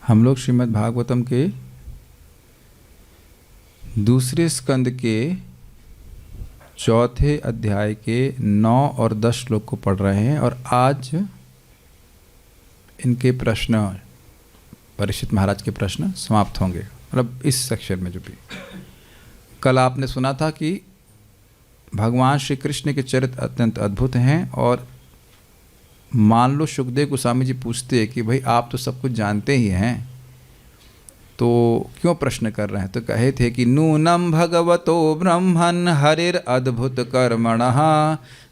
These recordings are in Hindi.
हम लोग श्रीमद् भागवतम के दूसरे स्कंद के चौथे अध्याय के 9 और 10 श्लोक को पढ़ रहे हैं और आज इनके प्रश्न, परीक्षित महाराज के प्रश्न समाप्त होंगे। मतलब इस सेक्शन में जो भी कल आपने सुना था कि भगवान श्री कृष्ण के चरित्र अत्यंत अद्भुत हैं और मान लो सुखदेव गोस्वामी जी पूछते हैं कि भाई आप तो सब कुछ जानते ही हैं तो क्यों प्रश्न कर रहे हैं, तो कहे थे कि नूनम भगवतो ब्रह्मन् हरिर अद्भुत कर्मणः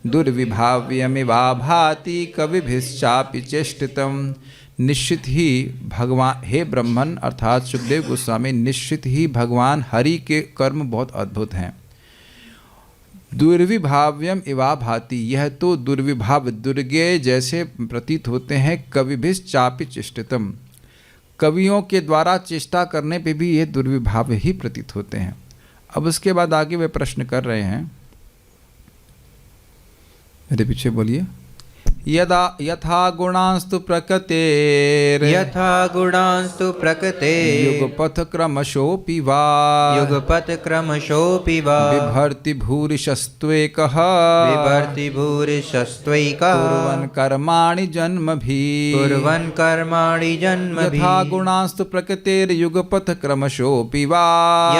दुर्विभाव्यमिवा भाति कविभिश्चापि चेष्टितम्। निश्चित ही भगवान, हे ब्रह्मन अर्थात सुखदेव गोस्वामी, निश्चित ही भगवान हरि के कर्म बहुत अद्भुत हैं। दुर्विभाव्यम इवा भाति, यह तो दुर्विभाव दुर्गे जैसे प्रतीत होते हैं। कविभिश्चापि चेष्टितम्, कवियों के द्वारा चेष्टा करने पे भी ये दुर्विभाव ही प्रतीत होते हैं। अब उसके बाद आगे वे प्रश्न कर रहे हैं, मेरे पीछे बोलिए। यदा यथा गुणांस्तु प्रकृतेर् यथा गुणांस्तु प्रकृतेर् युगपथ क्रमशोऽपि वा युगपथ क्रमशोऽपि वा बिभर्ति भूरिशस्त्वेकः बिभर्ति भूरिशस्त्वैकः कुर्वन् कर्माणि जन्मभिः कुर्वन् कर्माणि जन्मभिः यथा गुणांस्तु प्रकृतेर्युगपथ क्रमशोऽपि वा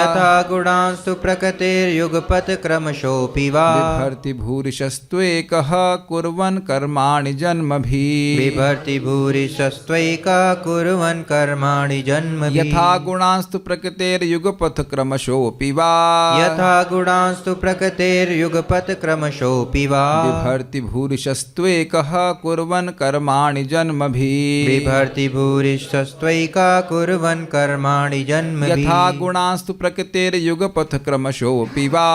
यथा गुणांस्तु प्रकृतेर्युगपथ क्रमशोऽपि वा बिभर्ति भूरिशस्त्वेकः कुर्वन् कर्माणि जन्मभिः बिभर्ति भूरिशस्त्वैका कुर्वन् कर्माणि जन्मभिः यथा गुणांस्तु प्रकृतेर्युगपथ क्रमशोऽपि वा यथा गुणांस्तु प्रकृतेर्युगपथ क्रमशोऽपि वा बिभर्ति भूरिशस्त्वेकः कुर्वन् कर्माणि जन्मभिः बिभर्ति भूरिशस्त्वैका कुर्वन् कर्माणि जन्मभिः यथा गुणांस्तु प्रकृतेर्युगपथ क्रमशोऽपि वा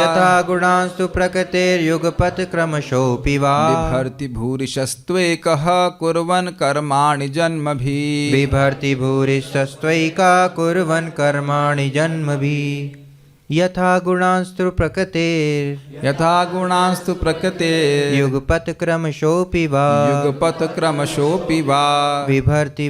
यथा गुणांस्तु प्रकृतेर्युगपथ क्रमशोऽपि वा बिभर्ति भूरिशस्त्वेकः कुर्वन् कर्माणि जन्मभिः बिभर्ति भूरिशस्त्वैका कुर्वन् कर्माणि जन्मभिः यथा गुणांस्तु प्रकृतेर् यथा गुणांस्तु प्रकृतेर् युगपथ क्रमशोऽपि वा युगपथ क्रमशोऽपि वा बिभर्ति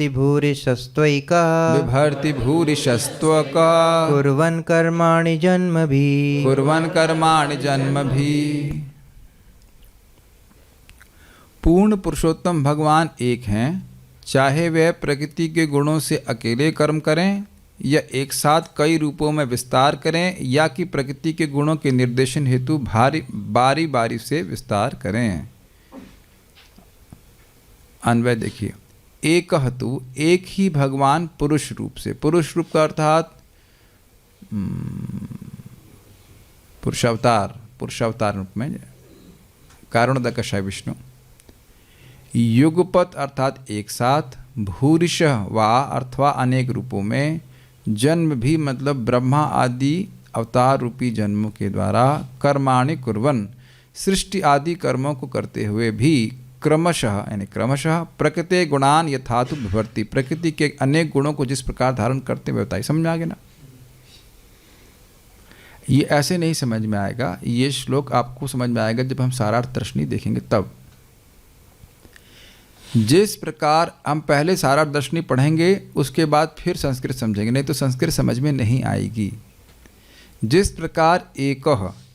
भूरिशस्त्वैका बिभर्ति भूरिशस्त्वकः कुर्वन् कर्माणि जन्मभिः कुर्वन् कर्माणि जन्मभिः। पूर्ण पुरुषोत्तम भगवान एक हैं, चाहे वह प्रकृति के गुणों से अकेले कर्म करें या एक साथ कई रूपों में विस्तार करें या कि प्रकृति के गुणों के निर्देशन हेतु बारी बारी से विस्तार करें। अन्वय देखिए, एक हेतु एक ही भगवान पुरुष रूप से, पुरुष रूप का अर्थात पुरुषावतार रूप में कारणोदकशय विष्णु। युगपत अर्थात एक साथ, भूरिशः वा अथवा अनेक रूपों में, जन्म भी मतलब ब्रह्मा आदि अवतार रूपी जन्मों के द्वारा, कर्माणि कुर्वन् सृष्टि आदि कर्मों को करते हुए भी, क्रमशः यानी क्रमशः, प्रकृति गुणान यथातु बिभर्ति, प्रकृति के अनेक गुणों को जिस प्रकार धारण करते हुए बताइए। समझ में आ गया ना? ये ऐसे नहीं समझ में आएगा, ये श्लोक आपको समझ में आएगा जब हम सारार्थ दर्शनी देखेंगे तब। जिस प्रकार हम पहले सारार्थ दर्शनी पढ़ेंगे उसके बाद फिर संस्कृत समझेंगे, नहीं तो संस्कृत समझ में नहीं आएगी। जिस प्रकार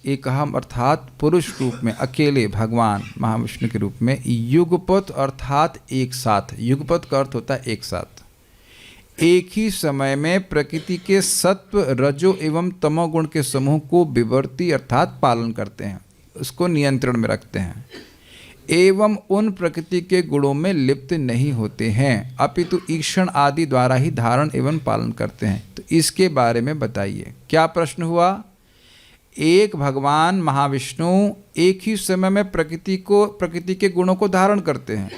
एकहम अर्थात पुरुष रूप में अकेले भगवान महाविष्णु के रूप में, युगपत अर्थात एक साथ, युगपत का अर्थ होता है एक साथ, एक ही समय में प्रकृति के सत्व रजो एवं तमोगुण के समूह को विवर्ती अर्थात पालन करते हैं, उसको नियंत्रण में रखते हैं, एवं उन प्रकृति के गुणों में लिप्त नहीं होते हैं, अपितु ईक्षण आदि द्वारा ही धारण एवं पालन करते हैं। तो इसके बारे में बताइए। क्या प्रश्न हुआ? एक भगवान महाविष्णु एक ही समय में प्रकृति के गुणों को धारण करते हैं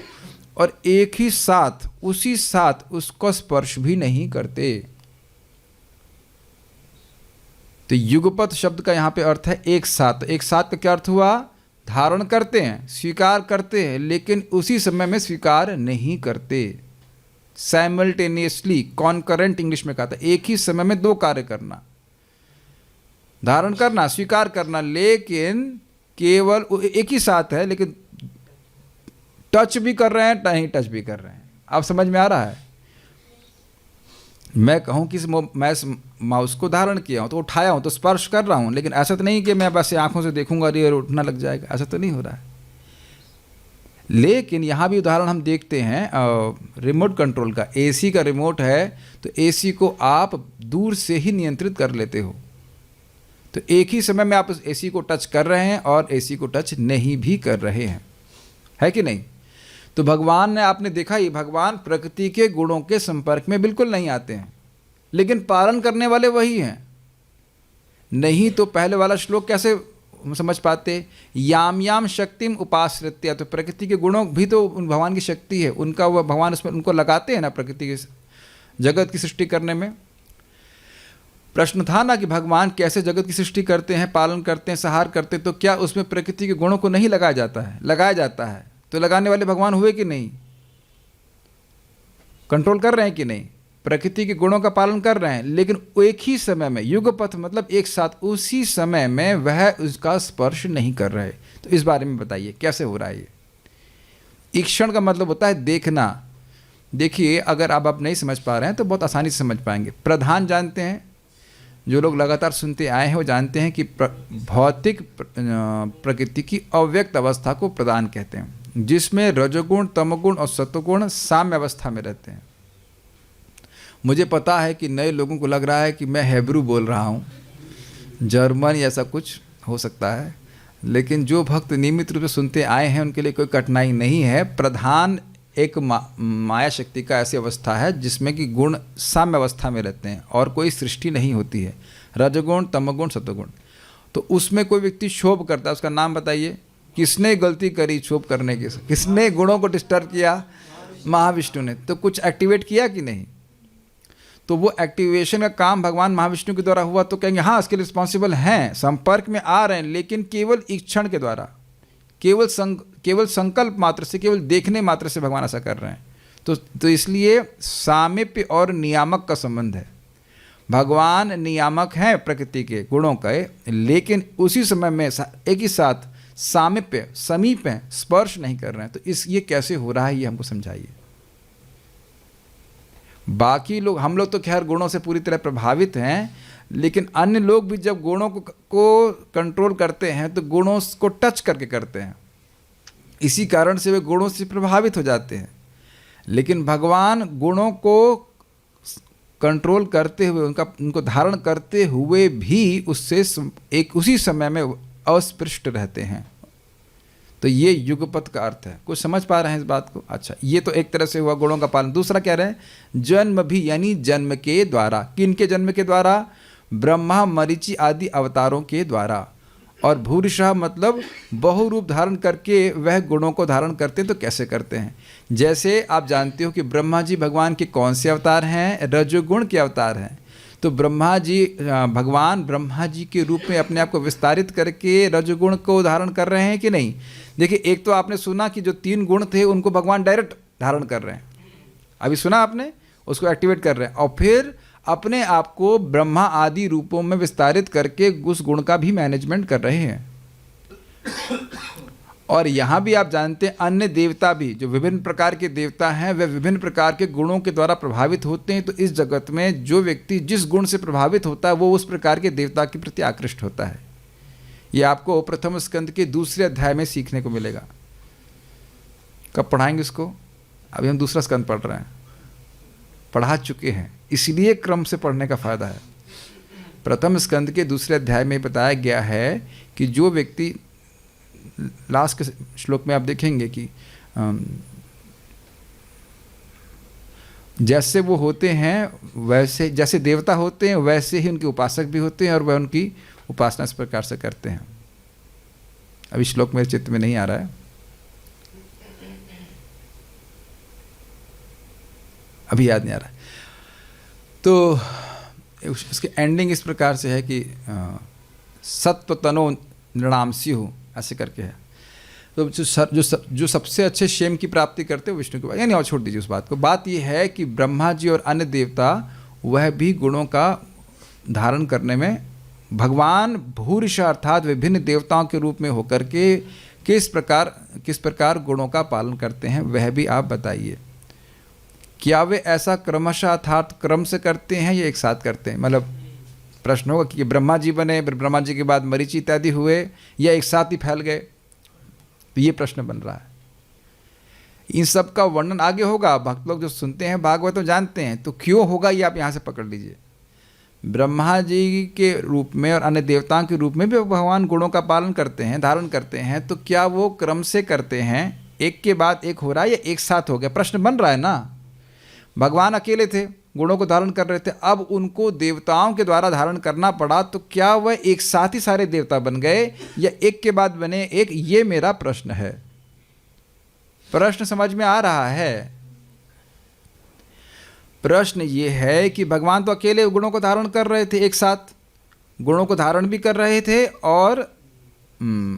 और एक ही साथ उसी साथ उसको स्पर्श भी नहीं करते। तो युगपत शब्द का यहाँ पे अर्थ है एक साथ। एक साथ का क्या अर्थ हुआ? धारण करते हैं, स्वीकार करते हैं, लेकिन उसी समय में स्वीकार नहीं करते। साइमल्टेनियसली, कॉन्करेंट इंग्लिश में कहा था, एक ही समय में दो कार्य करना, धारण करना, स्वीकार करना, लेकिन केवल एक ही साथ है, लेकिन टच भी कर रहे हैं, नहीं टच भी कर रहे हैं। आप समझ में आ रहा है? मैं कहूँ कि मैं इस माउस को धारण किया हूँ तो उठाया हूँ तो स्पर्श कर रहा हूँ, लेकिन ऐसा तो नहीं कि मैं बस आंखों से देखूंगा और ये उठना लग जाएगा, ऐसा तो नहीं हो रहा है। लेकिन यहाँ भी उदाहरण हम देखते हैं रिमोट कंट्रोल का। एसी का रिमोट है तो एसी को आप दूर से ही नियंत्रित कर लेते हो, तो एक ही समय में आप उस एसी को टच कर रहे हैं और एसी को टच नहीं भी कर रहे हैं, है कि नहीं? तो भगवान ने, आपने देखा ही, भगवान प्रकृति के गुणों के संपर्क में बिल्कुल नहीं आते हैं, लेकिन पालन करने वाले वही हैं। नहीं तो पहले वाला श्लोक कैसे हम समझ पाते? याम याम शक्तिम उपाश्रित्य, तो प्रकृति के गुणों भी तो उन भगवान की शक्ति है, उनका वह भगवान उसमें उनको लगाते हैं ना प्रकृति के जगत की सृष्टि करने में। प्रश्न था ना कि भगवान कैसे जगत की सृष्टि करते हैं, पालन करते हैं, संहार करते हैं, तो क्या उसमें प्रकृति के गुणों को नहीं लगाया जाता है? लगाया जाता है। तो लगाने वाले भगवान हुए कि नहीं? कंट्रोल कर रहे हैं कि नहीं? प्रकृति के गुणों का पालन कर रहे हैं, लेकिन एक ही समय में, युगपथ मतलब एक साथ, उसी समय में वह उसका स्पर्श नहीं कर रहे। तो इस बारे में बताइए कैसे हो रहा है ये? ईक्षण का मतलब होता है देखना। देखिए, अगर आप नहीं समझ पा रहे हैं तो बहुत आसानी से समझ पाएंगे। प्रधान जानते हैं, जो लोग लगातार सुनते आए हैं वो जानते हैं कि भौतिक प्रकृति की अव्यक्त अवस्था को प्रधान कहते हैं, जिसमें रजोगुण, तमोगुण और सत्वगुण साम्य अवस्था में रहते हैं। मुझे पता है कि नए लोगों को लग रहा है कि मैं हेब्रू बोल रहा हूँ, जर्मन या ऐसा कुछ हो सकता है, लेकिन जो भक्त नियमित रूप से सुनते आए हैं उनके लिए कोई कठिनाई नहीं है। प्रधान एक माया शक्ति का ऐसी अवस्था है जिसमें कि गुण साम्य अवस्था में रहते हैं और कोई सृष्टि नहीं होती है। रजोगुण, तमोगुण, सत्वगुण, तो उसमें कोई व्यक्ति क्षोभ करता है, उसका नाम बताइए। किसने गलती करी क्षोभ करने की? किसने गुणों को डिस्टर्ब किया? महाविष्णु ने। तो कुछ एक्टिवेट किया कि नहीं? तो वो एक्टिवेशन का काम भगवान महाविष्णु के द्वारा हुआ, तो कहेंगे हाँ इसके रिस्पॉन्सिबल हैं, संपर्क में आ रहे हैं, लेकिन केवल ईक्षण के द्वारा, केवल संकल्प मात्र से, केवल देखने मात्र से भगवान ऐसा कर रहे हैं। तो इसलिए सामीप्य और नियामक का संबंध है। भगवान नियामक हैं प्रकृति के गुणों का, लेकिन उसी समय में एक ही साथ सामीप्य, समीप है, स्पर्श नहीं कर रहे हैं। तो ये कैसे हो रहा है, ये हमको समझाइए। बाकी लोग, हम लोग तो खैर गुणों से पूरी तरह प्रभावित हैं, लेकिन अन्य लोग भी जब गुणों को कंट्रोल करते हैं तो गुणों को टच करके करते हैं, इसी कारण से वे गुणों से प्रभावित हो जाते हैं। लेकिन भगवान गुणों को कंट्रोल करते हुए, उनको धारण करते हुए भी उससे उसी समय में अस्पृष्ट रहते हैं। तो ये युगपथ का अर्थ है। कुछ समझ पा रहे हैं इस बात को? अच्छा, ये तो एक तरह से हुआ गुणों का पालन। दूसरा कह रहे हैं जन्म भी, यानी जन्म के द्वारा। किनके जन्म के द्वारा? ब्रह्मा, मरीचि आदि अवतारों के द्वारा। और भूरिशः मतलब बहुरूप धारण करके वह गुणों को धारण करते हैं। तो कैसे करते हैं? जैसे आप जानते हो कि ब्रह्मा जी भगवान के कौन से अवतार हैं? रजोगुण के अवतार हैं। तो ब्रह्मा जी, भगवान ब्रह्मा जी के रूप में अपने आप को विस्तारित करके रजोगुण को धारण कर रहे हैं कि नहीं? देखिए, एक तो आपने सुना कि जो 3 गुण थे उनको भगवान डायरेक्ट धारण कर रहे हैं, अभी सुना आपने, उसको एक्टिवेट कर रहे हैं, और फिर अपने आप को ब्रह्मा आदि रूपों में विस्तारित करके उस गुण का भी मैनेजमेंट कर रहे हैं। और यहाँ भी आप जानते हैं अन्य देवता भी, जो विभिन्न प्रकार के देवता हैं, वे विभिन्न प्रकार के गुणों के द्वारा प्रभावित होते हैं। तो इस जगत में जो व्यक्ति जिस गुण से प्रभावित होता है वो उस प्रकार के देवता के प्रति आकृष्ट होता है। ये आपको प्रथम स्कंद के दूसरे अध्याय में सीखने को मिलेगा। कब पढ़ाएंगे इसको? अभी हम दूसरा स्कंद पढ़ रहे हैं, पढ़ा चुके हैं, इसलिए क्रम से पढ़ने का फायदा है। प्रथम स्कंद के दूसरे अध्याय में बताया गया है कि जो व्यक्ति, लास्ट के श्लोक में आप देखेंगे कि जैसे वो होते हैं वैसे, जैसे देवता होते हैं वैसे ही उनके उपासक भी होते हैं, और वह उनकी उपासना इस प्रकार से करते हैं। अभी श्लोक मेरे चित्त में नहीं आ रहा है, अभी याद नहीं आ रहा है। तो इसकी एंडिंग इस प्रकार से है कि सत्व तनो नृणांसी हो, ऐसे करके है। तो जो सबसे अच्छे क्षेम की प्राप्ति करते हैं विष्णु के बाद, यानी और छोड़ दीजिए उस बात को। बात यह है कि ब्रह्मा जी और अन्य देवता वह भी गुणों का धारण करने में, भगवान भूरिशः अर्थात विभिन्न देवताओं के रूप में होकर के किस प्रकार गुणों का पालन करते हैं, वह भी आप बताइए। क्या वे ऐसा क्रमशः अर्थात क्रम से करते हैं या एक साथ करते हैं? मतलब प्रश्न होगा कि ब्रह्मा जी बने, फिर ब्रह्मा जी के बाद मरीचि इत्यादि हुए, या एक साथ ही फैल गए? तो ये प्रश्न बन रहा है। इन सब का वर्णन आगे होगा। भक्त लोग जो सुनते हैं भागवत तो जानते हैं, तो क्यों होगा ये आप यहाँ से पकड़ लीजिए। ब्रह्मा जी के रूप में और अन्य देवताओं के रूप में भी भगवान गुणों का पालन करते हैं, धारण करते हैं, तो क्या वो क्रम से करते हैं, एक के बाद एक हो रहा है, या एक साथ हो गया? प्रश्न बन रहा है ना। भगवान अकेले थे, गुणों को धारण कर रहे थे, अब उनको देवताओं के द्वारा धारण करना पड़ा, तो क्या वह एक साथ ही सारे देवता बन गए या एक के बाद बने एक? ये मेरा प्रश्न है। प्रश्न समझ में आ रहा है? प्रश्न ये है कि भगवान तो अकेले गुणों को धारण कर रहे थे, एक साथ गुणों को धारण भी कर रहे थे और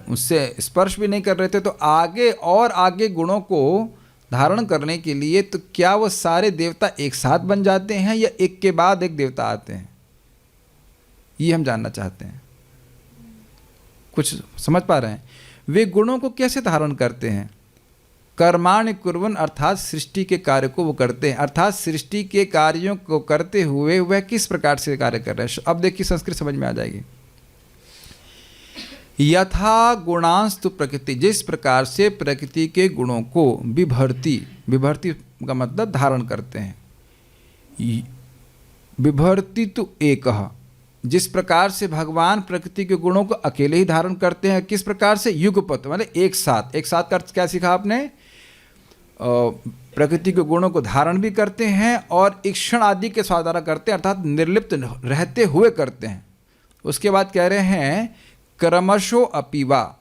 उससे स्पर्श भी नहीं कर रहे थे, तो आगे और आगे गुणों को धारण करने के लिए तो क्या वो सारे देवता एक साथ बन जाते हैं या एक के बाद एक देवता आते हैं? ये हम जानना चाहते हैं। कुछ समझ पा रहे हैं? वे गुणों को कैसे धारण करते हैं? कर्माणि कुर्वन्, अर्थात सृष्टि के कार्य को वो करते हैं, अर्थात सृष्टि के कार्यों को करते हुए वह किस प्रकार से कार्य कर रहे हैं। अब देखिए संस्कृत समझ में आ जाएगी। यथा गुणांस्तु प्रकृति, जिस प्रकार से प्रकृति के गुणों को विभर्ति, विभर्ति का मतलब धारण करते हैं, विभर्ति तो एकः, जिस प्रकार से भगवान प्रकृति के गुणों को अकेले ही धारण करते हैं, किस प्रकार से? युगपत, मतलब एक साथ। एक साथ का अर्थ क्या सीखा आपने? प्रकृति के गुणों को धारण भी करते हैं और ईक्षण आदि के द्वारा करते हैं, अर्थात निर्लिप्त रहते हुए करते हैं। उसके बाद कह रहे हैं क्रमशो अपीवा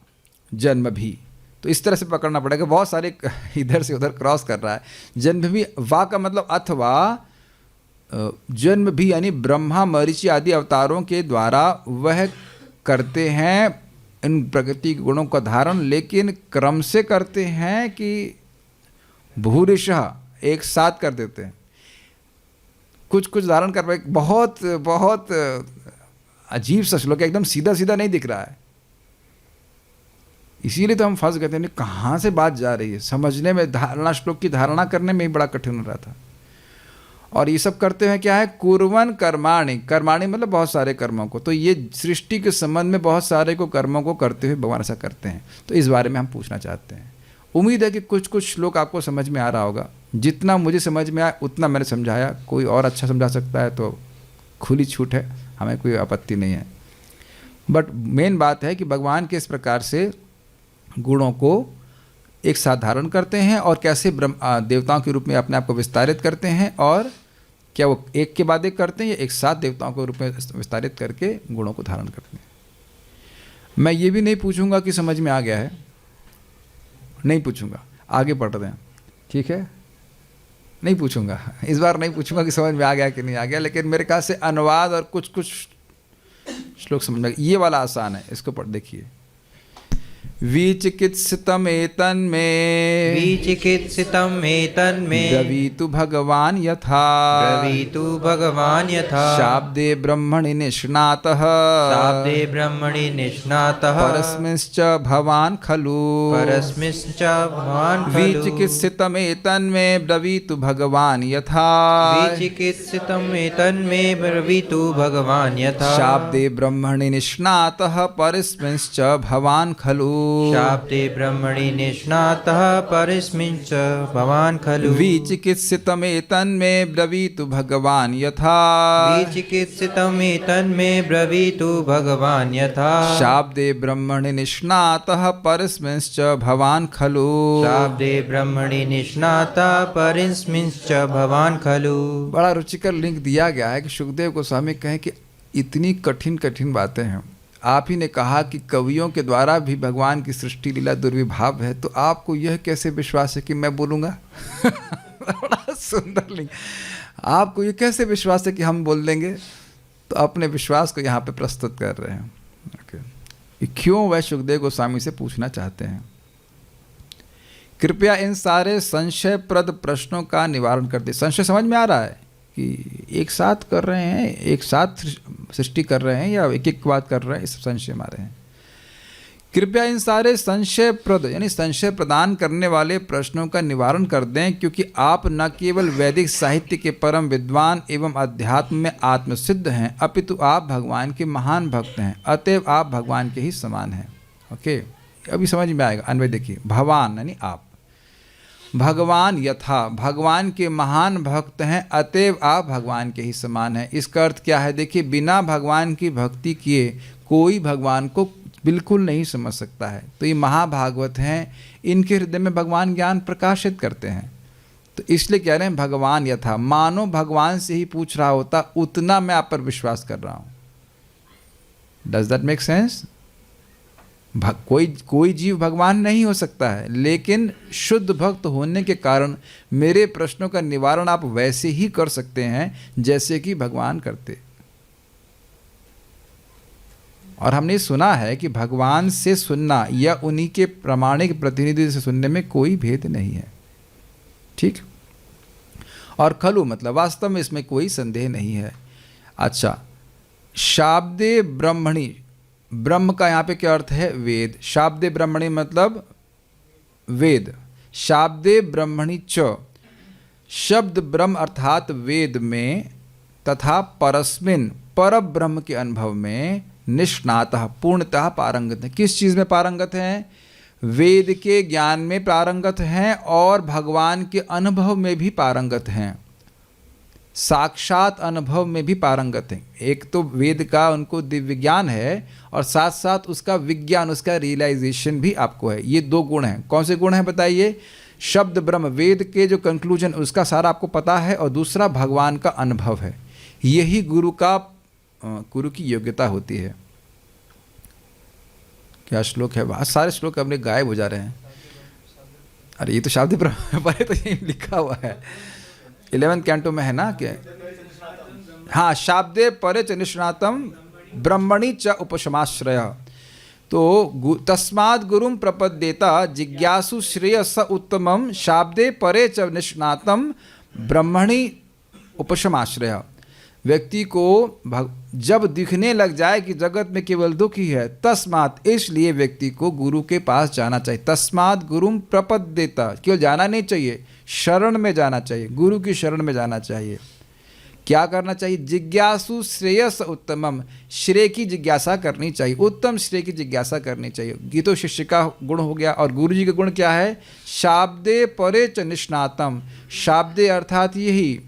जन्म भी। तो इस तरह से पकड़ना पड़ेगा, बहुत सारे इधर से उधर क्रॉस कर रहा है। जन्म भी, वा का मतलब अथवा जन्म भी, यानी ब्रह्मा मरीचि आदि अवतारों के द्वारा वह करते हैं इन प्रकृति के गुणों का धारण, लेकिन क्रम से करते हैं कि भूरिशः एक साथ कर देते हैं। कुछ कुछ धारण कर पाए। बहुत बहुत अजीब सा श्लोक है, एकदम सीधा सीधा नहीं दिख रहा है, इसीलिए तो हम फंस गए थे। नहीं, कहाँ से बात जा रही है, समझने में, धारणा, श्लोक की धारणा करने में ही बड़ा कठिन हो रहा था। और ये सब करते हैं क्या है? कुर्वन् कर्माणि, कर्माणि मतलब बहुत सारे कर्मों को। तो ये सृष्टि के संबंध में बहुत सारे को कर्मों को करते हुए भगवान ऐसा करते हैं। तो इस बारे में हम पूछना चाहते हैं। उम्मीद है कि कुछ कुछ श्लोक आपको समझ में आ रहा होगा। जितना मुझे समझ में आया उतना मैंने समझाया। कोई और अच्छा समझा सकता है तो खुली छूट है, हमें कोई आपत्ति नहीं है। बट मेन बात है कि भगवान किस प्रकार से गुणों को एक साथ धारण करते हैं और कैसे देवताओं के रूप में अपने आप को विस्तारित करते हैं, और क्या वो एक के बाद एक करते हैं या एक साथ देवताओं के रूप में विस्तारित करके गुणों को धारण करते हैं। मैं ये भी नहीं पूछूंगा कि समझ में आ गया है, नहीं पूछूंगा, आगे पढ़ रहे हैं, ठीक है? नहीं पूछूंगा, इस बार नहीं पूछूंगा कि समझ में आ गया कि नहीं आ गया, लेकिन मेरे ख्याल से अनुवाद और कुछ कुछ श्लोक समझ में, ये वाला आसान है, इसको पढ़ देखिए। विचिकित्सितम् एतन्मे, विचिकित्सितम् एतन्मे, ब्रवीतु भगवान् यथा, ब्रवीतु भगवान् यथा, शाब्दे ब्रह्मणि निष्णातः, शाब्दे ब्रह्मणि निष्णातः, परस्मिंश्च भवान् खलु, परस्मिंश्च भवान् खलु, विचिकित्सितम् एतन्मे ब्रवीतु भगवान् यथा, विचिकित्सितम् एतन्मे ब्रवीतु भगवान् यथा, शाब्दे ब्रह्मणि निष्णातः परस्मिंश्च भवान् खलु, शाब्दे ब्रह्मणि निष्णातः परस्मिंश्च भवान् खलु, विचिकित्सितम् एतन्मे ब्रवीतु भगवान् यथा, विचिकित्सितम् एतन्मे ब्रवीतु भगवान् यथा, शाब्दे ब्रह्मणि निष्णातः परस्मिंश्च भवान् खलु, शाब्दे ब्रह्मणि निष्णातः परस्मिंश्च भवान् खलु। बड़ा रुचिकर लिंक दिया गया है कि सुखदेव गोस्वामी कहें कि इतनी कठिन कठिन बातें हैं। आप ही ने कहा कि कवियों के द्वारा भी भगवान की सृष्टि लीला दुर्विभाव है, तो आपको यह कैसे विश्वास है कि मैं बोलूँगा? बड़ा सुंदर लिंग। आपको ये कैसे विश्वास है कि हम बोल देंगे? तो अपने विश्वास को यहाँ पे प्रस्तुत कर रहे हैं। ओके, क्यों वह सुखदेव गोस्वामी से पूछना चाहते हैं। कृपया इन सारे संशयप्रद प्रश्नों का निवारण कर दे। संशय समझ में आ रहा है कि एक साथ कर रहे हैं, एक साथ सृष्टि कर रहे हैं या एक एक बात कर रहे हैं, इस संशय में आ रहे हैं। कृपया इन सारे संशयप्रद यानी संशय प्रदान करने वाले प्रश्नों का निवारण कर दें, क्योंकि आप न केवल वैदिक साहित्य के परम विद्वान एवं अध्यात्म में आत्मसिद्ध हैं, अपितु आप भगवान के महान भक्त हैं, अतएव आप भगवान के ही समान हैं। ओके, अभी समझ में आएगा। अन्वय देखिए, भगवान यानी आप, भगवान यथा भगवान के महान भक्त हैं, अतएव आप भगवान के ही समान हैं। इसका अर्थ क्या है? देखिए, बिना भगवान की भक्ति किए कोई भगवान को बिल्कुल नहीं समझ सकता है। तो ये महाभागवत हैं, इनके हृदय में भगवान ज्ञान प्रकाशित करते हैं। तो इसलिए कह रहे हैं भगवान यथा, मानो भगवान से ही पूछ रहा होता, उतना मैं आप पर विश्वास कर रहा हूँ। Does that make sense? कोई जीव भगवान नहीं हो सकता है, लेकिन शुद्ध भक्त होने के कारण मेरे प्रश्नों का निवारण आप वैसे ही कर सकते हैं जैसे कि भगवान करते। और हमने सुना है कि भगवान से सुनना या उन्हीं के प्रामाणिक प्रतिनिधि से सुनने में कोई भेद नहीं है। ठीक। और खलु मतलब वास्तव में इसमें कोई संदेह नहीं है। अच्छा, शाब्दे ब्रह्मणि, ब्रह्म का यहाँ पे क्या अर्थ है? वेद। शाब्दे ब्रह्मणि मतलब वेद। शाब्दे ब्रह्मणि च, शब्द ब्रह्म अर्थात वेद में तथा परस्मिन पर ब्रह्म के अनुभव में निष्णातः पूर्णतः पारंगत है। किस चीज़ में पारंगत हैं? वेद के ज्ञान में पारंगत हैं और भगवान के अनुभव में भी पारंगत हैं, साक्षात अनुभव में भी पारंगत हैं। एक तो वेद का उनको दिव्य ज्ञान है और साथ साथ उसका विज्ञान, उसका रियलाइजेशन भी आपको है। ये दो गुण हैं। कौन से गुण हैं बताइए? शब्द ब्रह्म, वेद के जो कंक्लूजन उसका सारा आपको पता है, और दूसरा भगवान का अनुभव है। यही गुरु की योग्यता होती है। क्या श्लोक है? बहुत सारे श्लोक अपने गायब हो जा रहे हैं। अरे ये तो शाब्द ब्रह्म पर तो यही लिखा हुआ है, 11वें कैंटो में है ना क्या? हाँ, शाब्दे परे च निष्णातम ब्रह्मणि च उपशमाश्रय। तो तस्माद् गुरुम प्रपद्येता जिज्ञासु श्रेयस उत्तमम शाब्दे परे च निष्णातम ब्रह्मणि उपशमाश्रय। व्यक्ति को जब दिखने लग जाए कि जगत में केवल दुख ही है, तस्मात् इसलिए व्यक्ति को गुरु के पास जाना चाहिए। तस्मात् गुरुम प्रपद्येता, केवल जाना नहीं चाहिए, शरण में जाना चाहिए, गुरु की शरण में जाना चाहिए। क्या करना चाहिए? जिज्ञासु श्रेयस उत्तमम, श्रेय की जिज्ञासा करनी चाहिए, उत्तम श्रेय की जिज्ञासा करनी चाहिए। ये तो शिष्य का गुण हो गया। और गुरु जी का गुण क्या है? शाब्दे परे च निष्णातम, शाब्दे अर्थात यही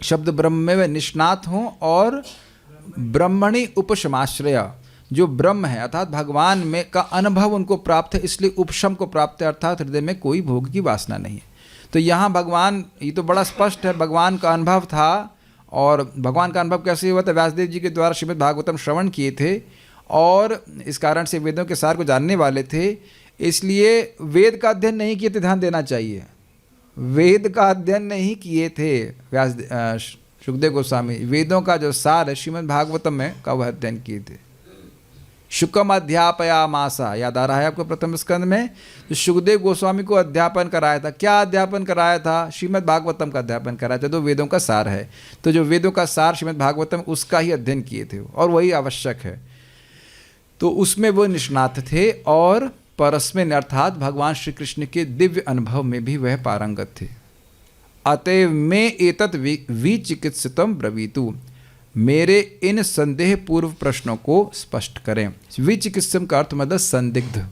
शब्द ब्रह्म में वे निष्णात हों, और ब्रह्मणि उपशमाश्रय, जो ब्रह्म है अर्थात भगवान में का अनुभव उनको प्राप्त है, इसलिए उपशम को प्राप्त है, अर्थात हृदय में कोई भोग की वासना नहीं है। तो यहाँ भगवान, ये तो बड़ा स्पष्ट है, भगवान का अनुभव था। और भगवान का अनुभव कैसे हुआ था? व्यासदेव जी के द्वारा श्रीमद् भागवतम श्रवण किए थे, और इस कारण से वेदों के सार को जानने वाले थे। इसलिए वेद का अध्ययन नहीं किए थे, ध्यान देना चाहिए। वेद का अध्ययन नहीं किए थे सुखदेव गोस्वामी, वेदों का जो सार है श्रीमद् भागवतम में का वह अध्ययन किए थे। शुकम अध्यापयामासा, याद आ रहा है आपको? प्रथम स्कंद में तो सुखदेव गोस्वामी को अध्यापन कराया था। क्या अध्यापन कराया था? श्रीमद् भागवतम का अध्यापन कराया था, जो वेदों का सार है। तो जो वेदों का सार श्रीमद् भागवतम, उसका ही अध्ययन किए थे, और वही आवश्यक है। तो उसमें वो निष्णात थे, और परस्मिन अर्थात भगवान श्री कृष्ण के दिव्य अनुभव में भी वह पारंगत थे। अतएव में एतत् विचिकित्सितम ब्रवीतु, मेरे इन संदेह पूर्व प्रश्नों को स्पष्ट करें। विचिकित्सम का अर्थ मतलब संदिग्ध,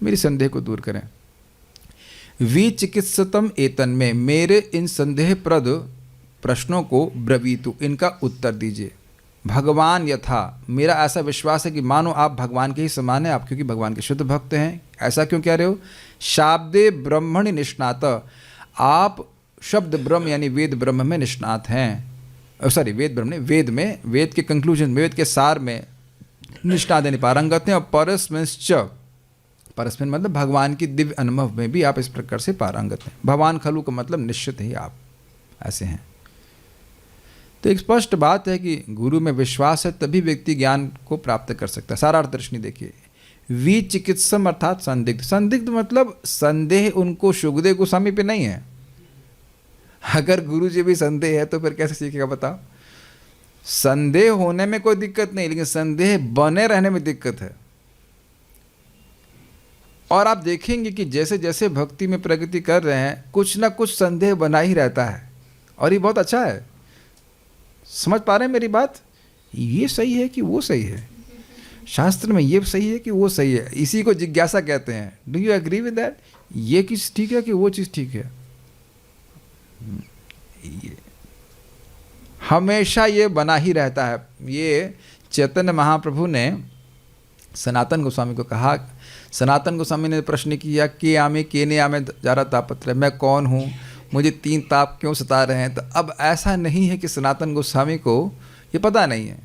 मेरी संदेह को दूर करें। विचिकित्सितम एतन में, मेरे इन संदेहप्रद प्रश्नों को ब्रवीतु, इनका उत्तर दीजिए। भगवान यथा, मेरा ऐसा विश्वास है कि मानो आप भगवान के ही समान हैं, आप क्योंकि भगवान के शुद्ध भक्त हैं। ऐसा क्यों कह रहे हो? शाब्दे ब्रह्मणि निष्णात, आप शब्द ब्रह्म यानी वेद ब्रह्म में निष्णात हैं। सॉरी, वेद ब्रह्म ने, वेद में, वेद के कंक्लूजन, वेद के सार में निष्णात यानी पारंगत हैं। और परस्मिंश्च, परस्मिन मतलब भगवान की दिव्य अनुभव में भी आप इस प्रकार से पारंगत हैं। भगवान खलु का मतलब निश्चित ही आप ऐसे हैं। तो एक स्पष्ट बात है कि गुरु में विश्वास है तभी व्यक्ति ज्ञान को प्राप्त कर सकता है। सारार्थ दर्शनी देखिए, विचिकित्सम अर्थात संदिग्ध। संदिग्ध मतलब संदेह उनको सुखदेव गोस्वामी पे नहीं है। अगर गुरु जी भी संदेह है तो फिर कैसे सीखेगा बताओ? संदेह होने में कोई दिक्कत नहीं, लेकिन संदेह बने रहने में दिक्कत है। और आप देखेंगे कि जैसे जैसे भक्ति में प्रगति कर रहे हैं कुछ ना कुछ संदेह बना ही रहता है, और ये बहुत अच्छा है। समझ पा रहे हैं मेरी बात? ये सही है कि वो सही है, शास्त्र में ये सही है कि वो सही है, इसी को जिज्ञासा कहते हैं। Do you agree with that? ये चीज़ ठीक है कि वो चीज़ ठीक है? ये हमेशा ये बना ही रहता है। ये चैतन्य महाप्रभु ने सनातन गोस्वामी को कहा, सनातन गोस्वामी ने प्रश्न किया कि आमे केने आमे जारा तापत्र, मैं कौन हूँ, मुझे 3 ताप क्यों सता रहे हैं? तो अब ऐसा नहीं है कि सनातन गोस्वामी को ये पता नहीं है,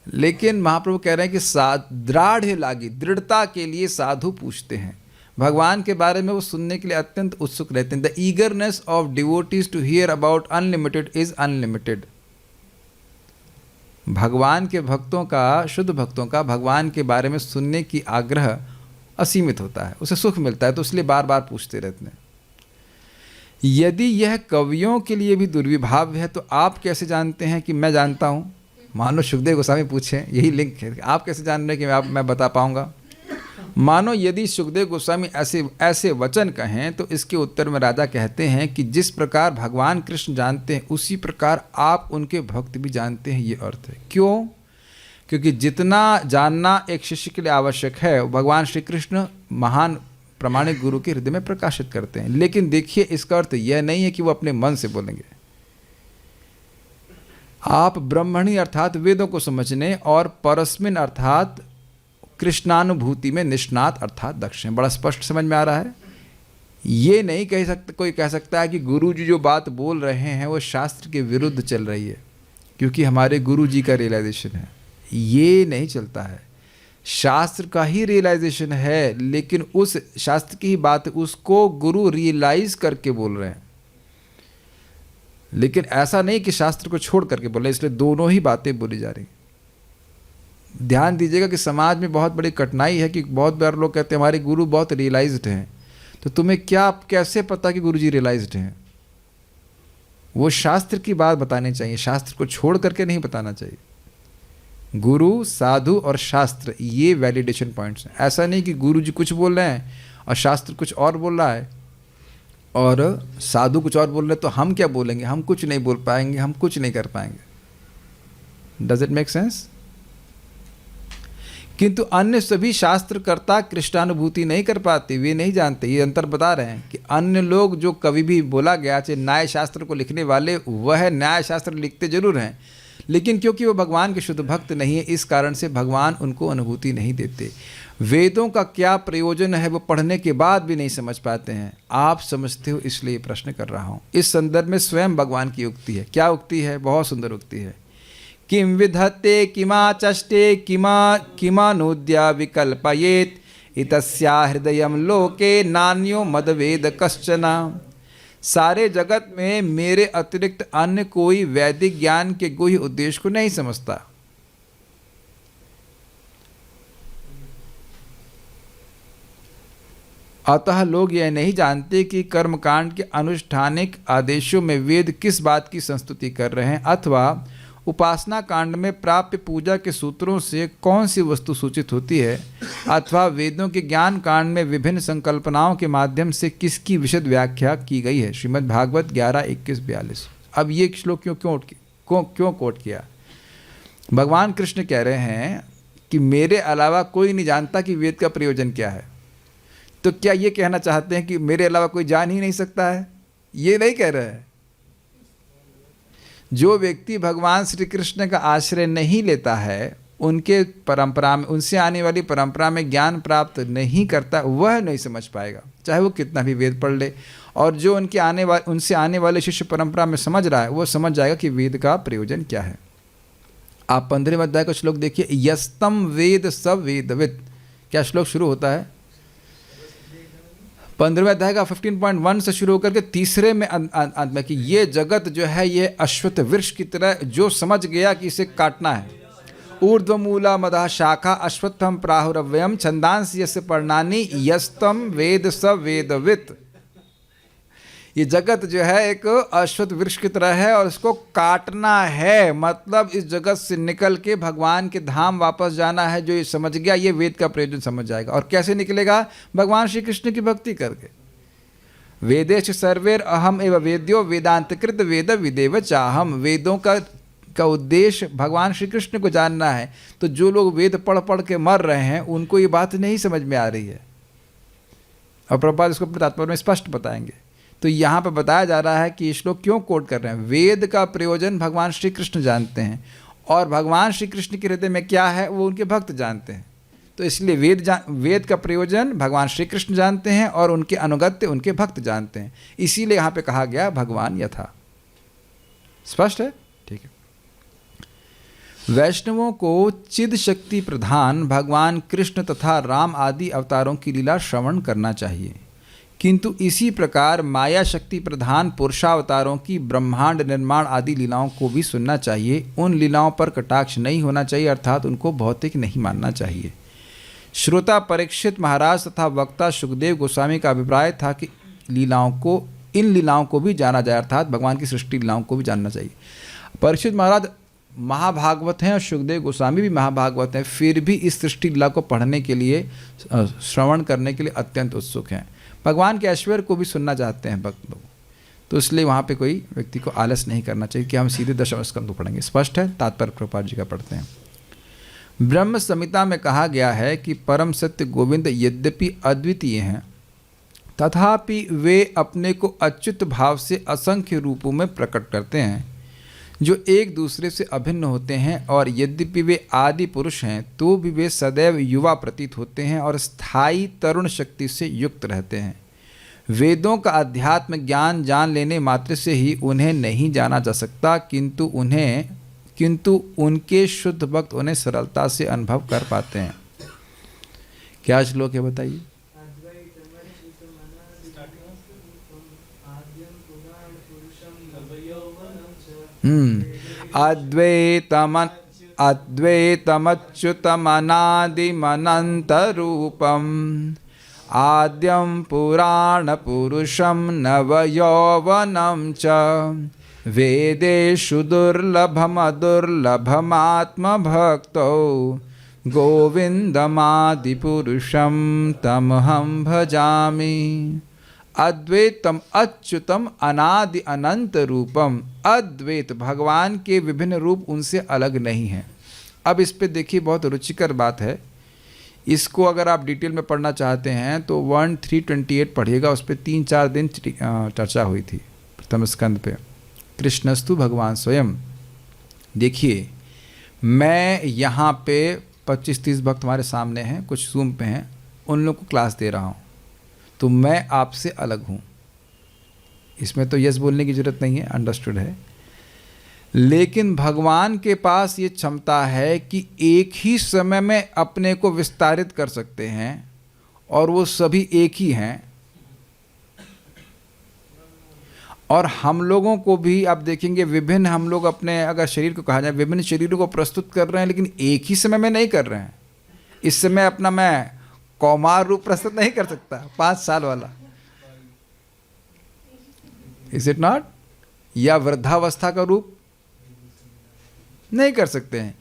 लेकिन महाप्रभु कह रहे हैं कि दृढ़ लागी, दृढ़ता के लिए साधु पूछते हैं भगवान के बारे में, वो सुनने के लिए अत्यंत उत्सुक रहते हैं। The eagerness of devotees to hear about unlimited is unlimited. भगवान के भक्तों का, शुद्ध भक्तों का भगवान के बारे में सुनने की आग्रह असीमित होता है, उसे सुख मिलता है, तो इसलिए बार बार पूछते रहते हैं। यदि यह कवियों के लिए भी दुर्विभाव्य है तो आप कैसे जानते हैं कि मैं जानता हूँ? मानो सुखदेव गोस्वामी पूछें, यही लिंक है, आप कैसे जान रहे हैं कि मैं बता पाऊंगा? मानो यदि सुखदेव गोस्वामी ऐसे वचन कहें तो इसके उत्तर में राजा कहते हैं कि जिस प्रकार भगवान कृष्ण जानते हैं उसी प्रकार आप उनके भक्त भी जानते हैं। ये अर्थ है। क्यों? क्योंकि जितना जानना एक शिष्य के लिए आवश्यक है भगवान श्री कृष्ण महान प्रामाणिक गुरु के हृदय में प्रकाशित करते हैं। लेकिन देखिए, इसका अर्थ यह नहीं है कि वो अपने मन से बोलेंगे। आप ब्रह्मणि अर्थात वेदों को समझने और परस्मिन अर्थात कृष्णानुभूति में निष्णात अर्थात दक्ष हैं। बड़ा स्पष्ट समझ में आ रहा है। ये नहीं कोई कह सकता है कि गुरु जी जो बात बोल रहे हैं वो शास्त्र के विरुद्ध चल रही है क्योंकि हमारे गुरु जी का रियलाइजेशन है। ये नहीं चलता है, शास्त्र का ही रियलाइजेशन है, लेकिन उस शास्त्र की ही बात उसको गुरु रियलाइज करके बोल रहे हैं। लेकिन ऐसा नहीं कि शास्त्र को छोड़ करके बोले, इसलिए दोनों ही बातें बोली जा रही। ध्यान दीजिएगा कि समाज में बहुत बड़ी कठिनाई है कि बहुत बार लोग कहते हैं हमारे गुरु बहुत रियलाइज्ड हैं। तो तुम्हें क्या कैसे पता कि गुरु जी रियलाइज्ड हैं? वो शास्त्र की बात बतानी चाहिए, शास्त्र को छोड़ करके नहीं बताना चाहिए। गुरु, साधु और शास्त्र ये वैलिडेशन पॉइंट्स हैं। ऐसा नहीं कि गुरु जी कुछ बोल रहे हैं और शास्त्र कुछ और बोल रहा है और साधु कुछ और बोल रहे हैं, तो हम क्या बोलेंगे? हम कुछ नहीं बोल पाएंगे, हम कुछ नहीं कर पाएंगे। Does it make sense? किंतु अन्य सभी शास्त्रकर्ता कृष्णानुभूति नहीं कर पाते, वे नहीं जानते। ये अंतर बता रहे हैं कि अन्य लोग जो कभी भी बोला गया, चाहे न्याय शास्त्र को लिखने वाले, वह न्याय शास्त्र लिखते जरूर हैं, लेकिन क्योंकि वो भगवान के शुद्ध भक्त नहीं है, इस कारण से भगवान उनको अनुभूति नहीं देते। वेदों का क्या प्रयोजन है वो पढ़ने के बाद भी नहीं समझ पाते हैं। आप समझते हो इसलिए प्रश्न कर रहा हूँ। इस संदर्भ में स्वयं भगवान की उक्ति है। क्या उक्ति है? बहुत सुंदर उक्ति है। किम विधत्ते किमा चष्टे किमानुद्या विकल्पयेत इतस्या हृदयम लोके नान्यो मदवेद कश्चना। सारे जगत में मेरे अतिरिक्त अन्य कोई वैदिक ज्ञान के गुह्य उद्देश्य को नहीं समझता। अतः लोग यह नहीं जानते कि कर्मकांड के अनुष्ठानिक आदेशों में वेद किस बात की संस्तुति कर रहे हैं, अथवा उपासना कांड में प्राप्य पूजा के सूत्रों से कौन सी वस्तु सूचित होती है, अथवा वेदों के ज्ञान कांड में विभिन्न संकल्पनाओं के माध्यम से किसकी विशद व्याख्या की गई है। श्रीमद् भागवत 11:21-42। अब ये श्लोक क्यों कोट किया? भगवान कृष्ण कह रहे हैं कि मेरे अलावा कोई नहीं जानता कि वेद का प्रयोजन क्या है। तो क्या ये कहना चाहते हैं कि मेरे अलावा कोई जान ही नहीं सकता है? ये नहीं कह रहे हैं। जो व्यक्ति भगवान श्री कृष्ण का आश्रय नहीं लेता है, उनके परंपरा में, उनसे आने वाली परंपरा में ज्ञान प्राप्त नहीं करता, वह नहीं समझ पाएगा, चाहे वो कितना भी वेद पढ़ ले। और जो उनसे आने वाले शिष्य परंपरा में समझ रहा है, वो समझ जाएगा कि वेद का प्रयोजन क्या है। आप 15वें अध्याय का श्लोक देखिए, यस्तम वेद सब वेदविद। क्या श्लोक शुरू होता है? 15वें अध्याय का 15.1 से शुरू होकर के तीसरे में अंत में कि ये जगत जो है ये अश्वत्थ वृक्ष की तरह, जो समझ गया कि इसे काटना है। ऊर्ध्वमूला मदः शाखा अश्वत्थम प्राहुरव्ययम छंदांस यस्य पर्णानि यस्तम वेद स वेदवित्। ये जगत जो है एक अश्वत्थ वृक्ष की तरह है और इसको काटना है, मतलब इस जगत से निकल के भगवान के धाम वापस जाना है। जो ये समझ गया ये वेद का प्रयोजन समझ जाएगा। और कैसे निकलेगा? भगवान श्री कृष्ण की भक्ति करके। वेदेश सर्वेर अहम एवं वेद्यो वेदांतकृत वेद विदेव चाहम। वेदों का उद्देश्य भगवान श्री कृष्ण को जानना है। तो जो लोग वेद पढ़ पढ़ के मर रहे हैं उनको ये बात नहीं समझ में आ रही है, और प्रभुपाद इसको अपने तात्पर्य में स्पष्ट बताएंगे। तो यहाँ पर बताया जा रहा है कि ये श्लोक क्यों कोट कर रहे हैं। वेद का प्रयोजन भगवान श्री कृष्ण जानते हैं, और भगवान श्री कृष्ण के हृदय में क्या है वो उनके भक्त जानते हैं। तो इसलिए वेद का प्रयोजन भगवान श्री कृष्ण जानते हैं और उनके अनुगत्य उनके भक्त जानते हैं। इसीलिए यहाँ पे कहा गया भगवान यथा। स्पष्ट है? ठीक है। वैष्णवों को चिद शक्ति प्रधान भगवान कृष्ण तथा राम आदि अवतारों की लीला श्रवण करना चाहिए, किंतु इसी प्रकार माया शक्ति प्रधान पुरुषावतारों की ब्रह्मांड निर्माण आदि लीलाओं को भी सुनना चाहिए। उन लीलाओं पर कटाक्ष नहीं होना चाहिए, अर्थात उनको भौतिक नहीं मानना चाहिए। श्रोता परीक्षित महाराज तथा वक्ता सुखदेव गोस्वामी का अभिप्राय था कि इन लीलाओं को भी जाना जाए, अर्थात भगवान की सृष्टि लीलाओं को भी जानना चाहिए। परीक्षित महाराज महाभागवत हैं और सुखदेव गोस्वामी भी महाभागवत हैं, फिर भी इस सृष्टि लीला को पढ़ने के लिए, श्रवण करने के लिए अत्यंत उत्सुक हैं। भगवान के ऐश्वर्य को भी सुनना चाहते हैं भक्त लोग। तो इसलिए वहाँ पे कोई व्यक्ति को आलस नहीं करना चाहिए कि हम सीधे दशम स्कंद को पढ़ेंगे। स्पष्ट है? तात्पर्य प्रभुपाद जी का पढ़ते हैं। ब्रह्म संहिता में कहा गया है कि परम सत्य गोविंद यद्यपि अद्वितीय हैं, तथापि वे अपने को अच्युत भाव से असंख्य रूपों में प्रकट करते हैं, जो एक दूसरे से अभिन्न होते हैं। और यद्यपि वे आदि पुरुष हैं तो भी वे सदैव युवा प्रतीत होते हैं और स्थायी तरुण शक्ति से युक्त रहते हैं। वेदों का अध्यात्म ज्ञान जान लेने मात्र से ही उन्हें नहीं जाना जा सकता, किंतु उनके शुद्ध भक्त उन्हें सरलता से अनुभव कर पाते हैं। क्या श्लोक है बताइए? अद्वैतमच्युतमनादिमनन्तरूपम् आद्यं पुराणपुरुषं नवयौवनं च वेदेषु दुर्लभमदुर्लभमात्मभक्तौ गोविन्दमादिपुरुषं तमहं भजामि। अद्वैतम अच्युतम अनादि अनंत रूपम। अद्वैत भगवान के विभिन्न रूप उनसे अलग नहीं हैं। अब इस पे देखिए बहुत रुचिकर बात है। इसको अगर आप डिटेल में पढ़ना चाहते हैं तो 1328 पढ़िएगा, उस पर 3-4 दिन चर्चा हुई थी प्रथम स्कंद पे। कृष्णस्तु भगवान स्वयं। देखिए मैं यहाँ पे 25-30 भक्त हमारे सामने हैं, कुछ जूम पे हैं, उन लोगों को क्लास दे रहा हूँ, तो मैं आपसे अलग हूँ। इसमें तो यस बोलने की ज़रूरत नहीं है, अंडरस्टूड है। लेकिन भगवान के पास ये क्षमता है कि एक ही समय में अपने को विस्तारित कर सकते हैं, और वो सभी एक ही हैं। और हम लोगों को भी आप देखेंगे विभिन्न, हम लोग अपने अगर शरीर को कहा जाए विभिन्न शरीरों को प्रस्तुत कर रहे हैं, लेकिन एक ही समय में नहीं कर रहे हैं। इस समय अपना मैं कौमार रूप प्रस्तुत नहीं कर सकता, 5 साल वाला, इज इट नॉट? या वृद्धावस्था का रूप नहीं कर सकते हैं।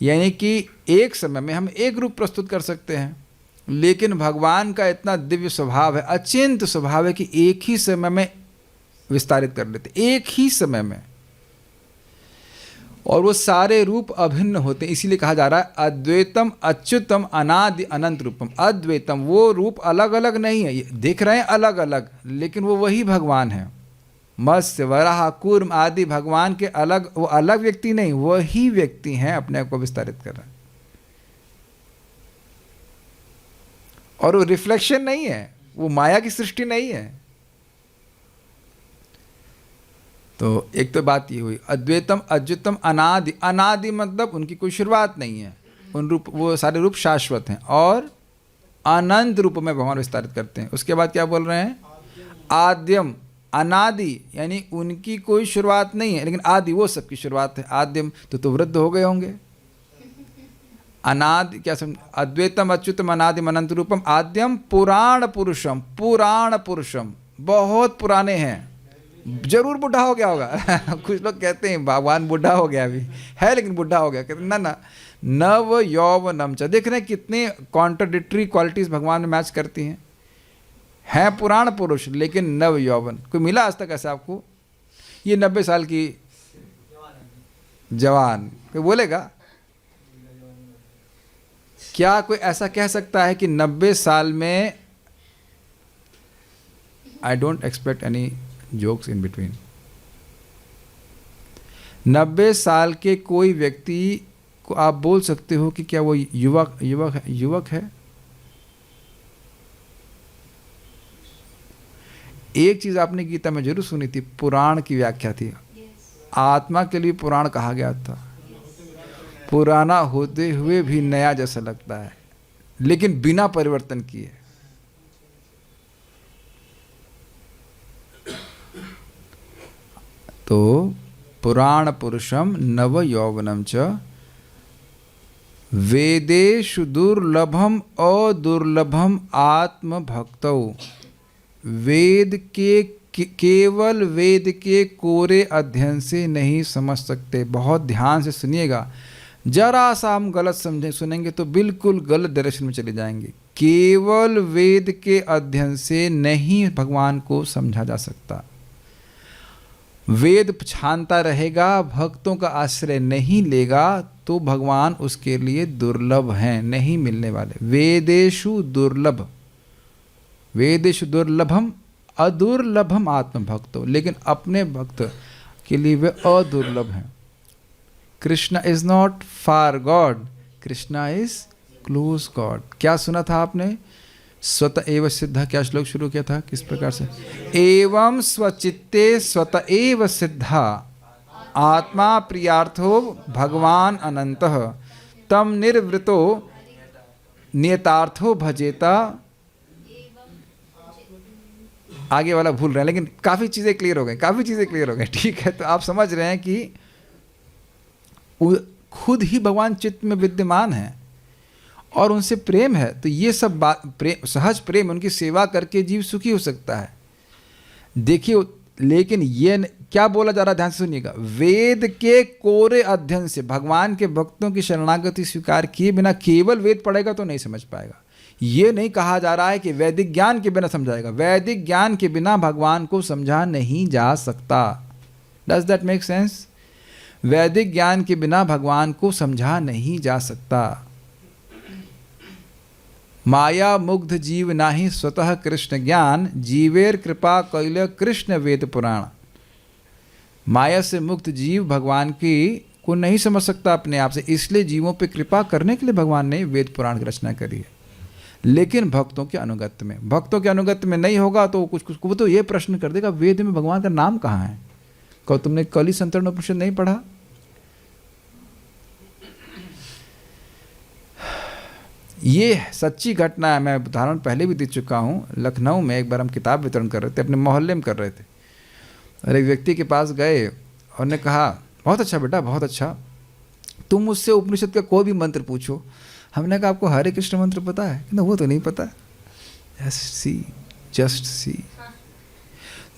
यानी कि एक समय में हम एक रूप प्रस्तुत कर सकते हैं, लेकिन भगवान का इतना दिव्य स्वभाव है, अचिंत्य स्वभाव है कि एक ही समय में विस्तारित कर लेते, एक ही समय में, और वो सारे रूप अभिन्न होते हैं। इसीलिए कहा जा रहा है अद्वैतम अच्युतम अनादि अनंत रूपम। अद्वैतम वो रूप अलग अलग नहीं है, ये देख रहे हैं अलग अलग, लेकिन वो वही भगवान है। मत्स्य वराह कूर्म आदि भगवान के अलग, वो अलग व्यक्ति नहीं, वही व्यक्ति हैं, अपने को विस्तारित कर रहे हैं। और वो रिफ्लेक्शन नहीं है, वो माया की सृष्टि नहीं है। तो एक तो बात ये हुई अद्वैतम अच्युतम अनादि। अनादि मतलब उनकी कोई शुरुआत नहीं है, उन रूप, वो सारे रूप शाश्वत हैं, और अनंत रूप में भगवान विस्तारित करते हैं। उसके बाद क्या बोल रहे हैं? आद्यम अनादि, यानी उनकी कोई शुरुआत नहीं है, लेकिन आदि वो सबकी शुरुआत है। आद्यम तो वृद्ध हो गए होंगे। अनादि क्या समझ? अद्वैतम अच्युतम अनादि अनंत रूपम आद्यम पुराण पुरुषम। पुराण पुरुषम बहुत पुराने हैं, जरूर बुढ़ा हो गया होगा। कुछ लोग कहते हैं भगवान बुढ़ा हो गया, अभी है लेकिन बुढ़ा हो गया। कहते ना ना, नव यौवनम च। देख रहे हैं कितने कॉन्ट्रडिक्टरी क्वालिटीज भगवान में मैच करती हैं पुराण पुरुष लेकिन नव यौवन। कोई मिला आज तक ऐसा आपको? ये 90 साल की जवान, कोई बोलेगा? क्या कोई ऐसा कह सकता है कि 90 साल में, I don't expect any jokes in between, 90 साल के कोई व्यक्ति को आप बोल सकते हो कि क्या वो युवक है? एक चीज आपने गीता में जरूर सुनी थी, पुराण की व्याख्या थी। आत्मा के लिए पुराण कहा गया था। पुराना होते हुए भी नया जैसा लगता है, लेकिन बिना परिवर्तन किए। तो पुराण पुरुषम नव यौवनम च वेदेषु दुर्लभम अदुर्लभम आत्म भक्तौ। वेद के केवल वेद के कोरे अध्ययन से नहीं समझ सकते। बहुत ध्यान से सुनिएगा, जरा सा हम गलत समझें सुनेंगे तो बिल्कुल गलत डायरेक्शन में चले जाएंगे। केवल वेद के अध्ययन से नहीं भगवान को समझा जा सकता। वेद छानता रहेगा, भक्तों का आश्रय नहीं लेगा तो भगवान उसके लिए दुर्लभ हैं, नहीं मिलने वाले। वेदेषु दुर्लभ, वेदेषु दुर्लभम अदुर्लभम आत्म भक्तो। लेकिन अपने भक्त के लिए वे अदुर्लभ हैं। Krishna is not far God, Krishna is close God. क्या सुना था आपने? स्वत एव सिद्धा, क्या श्लोक शुरू किया था? किस प्रकार से? एवं स्वचित्ते स्वत एव सिद्धा आत्मा प्रियार्थो भगवान अनंतः तम निर्वृतो नियतार्थो भजेता। आगे वाला भूल रहे हैं, लेकिन काफ़ी चीज़ें क्लियर हो गई, ठीक है। तो आप समझ रहे हैं कि खुद ही भगवान चित्त में विद्यमान है और उनसे प्रेम है। तो ये सब बात सहज प्रेम, उनकी सेवा करके जीव सुखी हो सकता है। देखिए, लेकिन ये क्या बोला जा रहा है, ध्यान से सुनिएगा। वेद के कोरे अध्ययन से, भगवान के भक्तों की शरणागति स्वीकार किए बिना केवल वेद पढ़ेगा तो नहीं समझ पाएगा। ये नहीं कहा जा रहा है कि वैदिक ज्ञान के बिना समझाएगा। वैदिक ज्ञान के बिना भगवान को समझा नहीं जा सकता। Does that make sense? वैदिक ज्ञान के बिना भगवान को समझा नहीं जा सकता। माया मुग्ध जीव नाही स्वतः कृष्ण ज्ञान, जीवेर कृपा कैल कृष्ण वेद पुराण। माया से मुक्त जीव भगवान की को नहीं समझ सकता अपने आप से, इसलिए जीवों पे कृपा करने के लिए भगवान ने वेद पुराण की रचना करी है। लेकिन भक्तों के अनुगत्य में नहीं होगा तो कुछ वो तो ये प्रश्न कर देगा, वेद में भगवान का नाम कहाँ है? कहो तुमने कली संतरण उपनिषद नहीं पढ़ा? ये सच्ची घटना है, मैं उदाहरण पहले भी दे चुका हूँ। लखनऊ में एक बार हम किताब वितरण कर रहे थे, अपने मोहल्ले में कर रहे थे, और एक व्यक्ति के पास गए और ने कहा, बहुत अच्छा बेटा, बहुत अच्छा, तुम मुझसे उपनिषद का कोई भी मंत्र पूछो। हमने कहा, आपको हरे कृष्ण मंत्र पता है? ना, वो तो नहीं पता। Just see.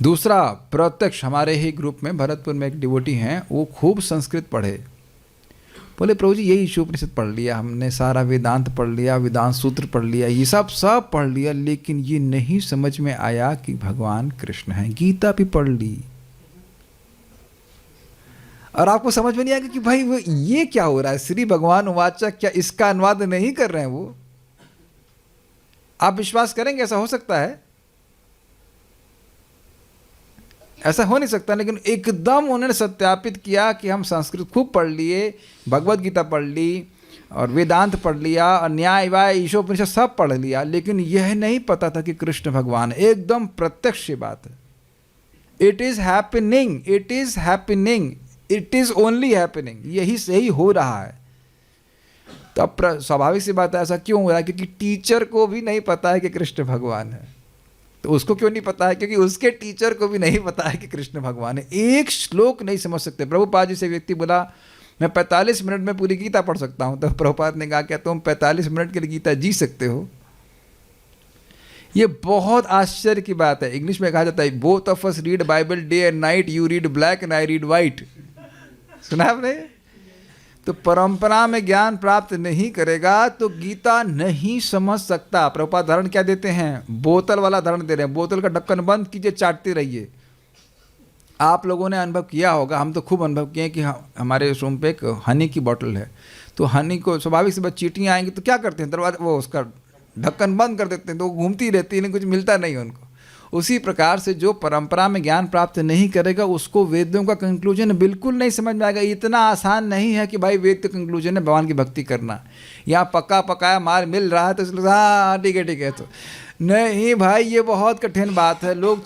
दूसरा, प्रत्यक्ष हमारे ही ग्रुप में भरतपुर में एक डिवोटी हैं, वो खूब संस्कृत पढ़े। बोले प्रभु जी यही उपनिषद पढ़ लिया हमने, सारा वेदांत पढ़ लिया, वेदांत सूत्र पढ़ लिया, ये सब पढ़ लिया, लेकिन ये नहीं समझ में आया कि भगवान कृष्ण हैं। गीता भी पढ़ ली और आपको समझ में नहीं आएगा कि भाई वो ये क्या हो रहा है। श्री भगवान उवाचा, क्या इसका अनुवाद नहीं कर रहे हैं वो? आप विश्वास करेंगे ऐसा हो सकता है? ऐसा हो नहीं सकता। लेकिन एकदम उन्होंने सत्यापित किया कि हम संस्कृत खूब पढ़ लिए, भगवत गीता पढ़ ली और वेदांत पढ़ लिया और न्याय वाय ईशोपनिषद सब पढ़ लिया, लेकिन यह नहीं पता था कि कृष्ण भगवान है। एकदम प्रत्यक्ष बात है। It is happening, it is happening, it is only happening. यही सही हो रहा है। तो अब स्वाभाविक सी बात है, ऐसा क्यों हो रहा है? क्योंकि टीचर को भी नहीं पता है कि कृष्ण भगवान है। तो उसको क्यों नहीं पता है? क्योंकि उसके टीचर को भी नहीं पता है कि कृष्ण भगवान है। एक श्लोक नहीं समझ सकते। प्रभुपाद जी से व्यक्ति बोला, मैं 45 मिनट में पूरी गीता पढ़ सकता हूं। तो प्रभुपाद ने कहा, क्या तुम 45 मिनट के लिए गीता जी सकते हो? ये बहुत आश्चर्य की बात है। इंग्लिश में कहा जाता है both of us read Bible day and night, you read black and I read white. सुना आपने? तो परंपरा में ज्ञान प्राप्त नहीं करेगा तो गीता नहीं समझ सकता। प्रभुपाद धरण क्या देते हैं? बोतल वाला धरण दे रहे हैं। बोतल का ढक्कन बंद कीजिए, चाटते रहिए। आप लोगों ने अनुभव किया होगा, हम तो खूब अनुभव किए कि हमारे रूम पे एक हनी की बोतल है, तो हनी को स्वाभाविक से बस चींटियाँ आएंगी तो क्या करते हैं, दरवाजा वो उसका ढक्कन बंद कर देते हैं, तो वो घूमती रहती है, कुछ मिलता नहीं उनको। उसी प्रकार से जो परंपरा में ज्ञान प्राप्त नहीं करेगा उसको वेदों का कंक्लूजन बिल्कुल नहीं समझ में आएगा। इतना आसान नहीं है कि भाई वेद का कंक्लूजन है भगवान की भक्ति करना, यहाँ पका पकाया मार मिल रहा है तो इसलिए हाँ ठीक है। तो नहीं भाई, ये बहुत कठिन बात है। लोग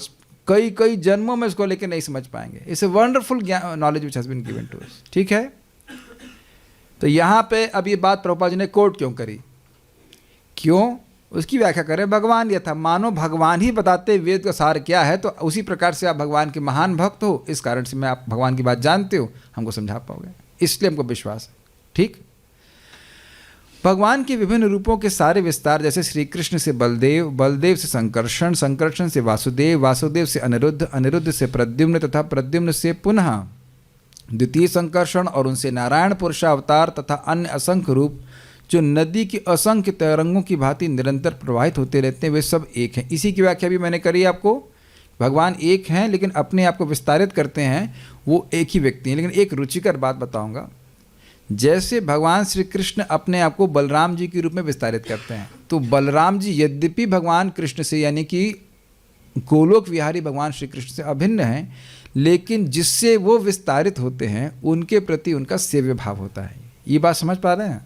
कई कई जन्मों में इसको लेकर नहीं समझ पाएंगे। It's a wonderful knowledge which has been given to us. ठीक है, तो यहाँ पे अब ये बात प्रभुपाद जी ने कोट क्यों करी, क्यों, उसकी व्याख्या करें। भगवान यह था, मानो भगवान ही बताते वेद का सार क्या है, तो उसी प्रकार से आप भगवान के महान भक्त हो, इस कारण से मैं आप भगवान की बात जानते हो, हमको समझा पाओगे, इसलिए हमको विश्वास है। ठीक, भगवान के विभिन्न रूपों के सारे विस्तार, जैसे श्री कृष्ण से बलदेव, बलदेव से संकर्षण, संकर्षण से वासुदेव, वासुदेव से अनिरुद्ध, अनिरुद्ध से प्रद्युम्न तथा प्रद्युम्न से पुनः द्वितीय संकर्षण और उनसे नारायण पुरुषावतार तथा अन्य असंख्य रूप जो नदी की असंख्य तरंगों की भांति निरंतर प्रवाहित होते रहते हैं, वे सब एक हैं। इसी की व्याख्या भी मैंने करी आपको। भगवान एक हैं लेकिन अपने आप को विस्तारित करते हैं, वो एक ही व्यक्ति हैं। लेकिन एक रुचिकर बात बताऊंगा, जैसे भगवान श्री कृष्ण अपने आप को बलराम जी के रूप में विस्तारित करते हैं, तो बलराम जी यद्यपि भगवान कृष्ण से यानी कि गोलोक विहारी भगवान श्री कृष्ण से अभिन्न हैं, लेकिन जिससे वो विस्तारित होते हैं उनके प्रति उनका सेव्य भाव होता है। ये बात समझ पा रहे हैं?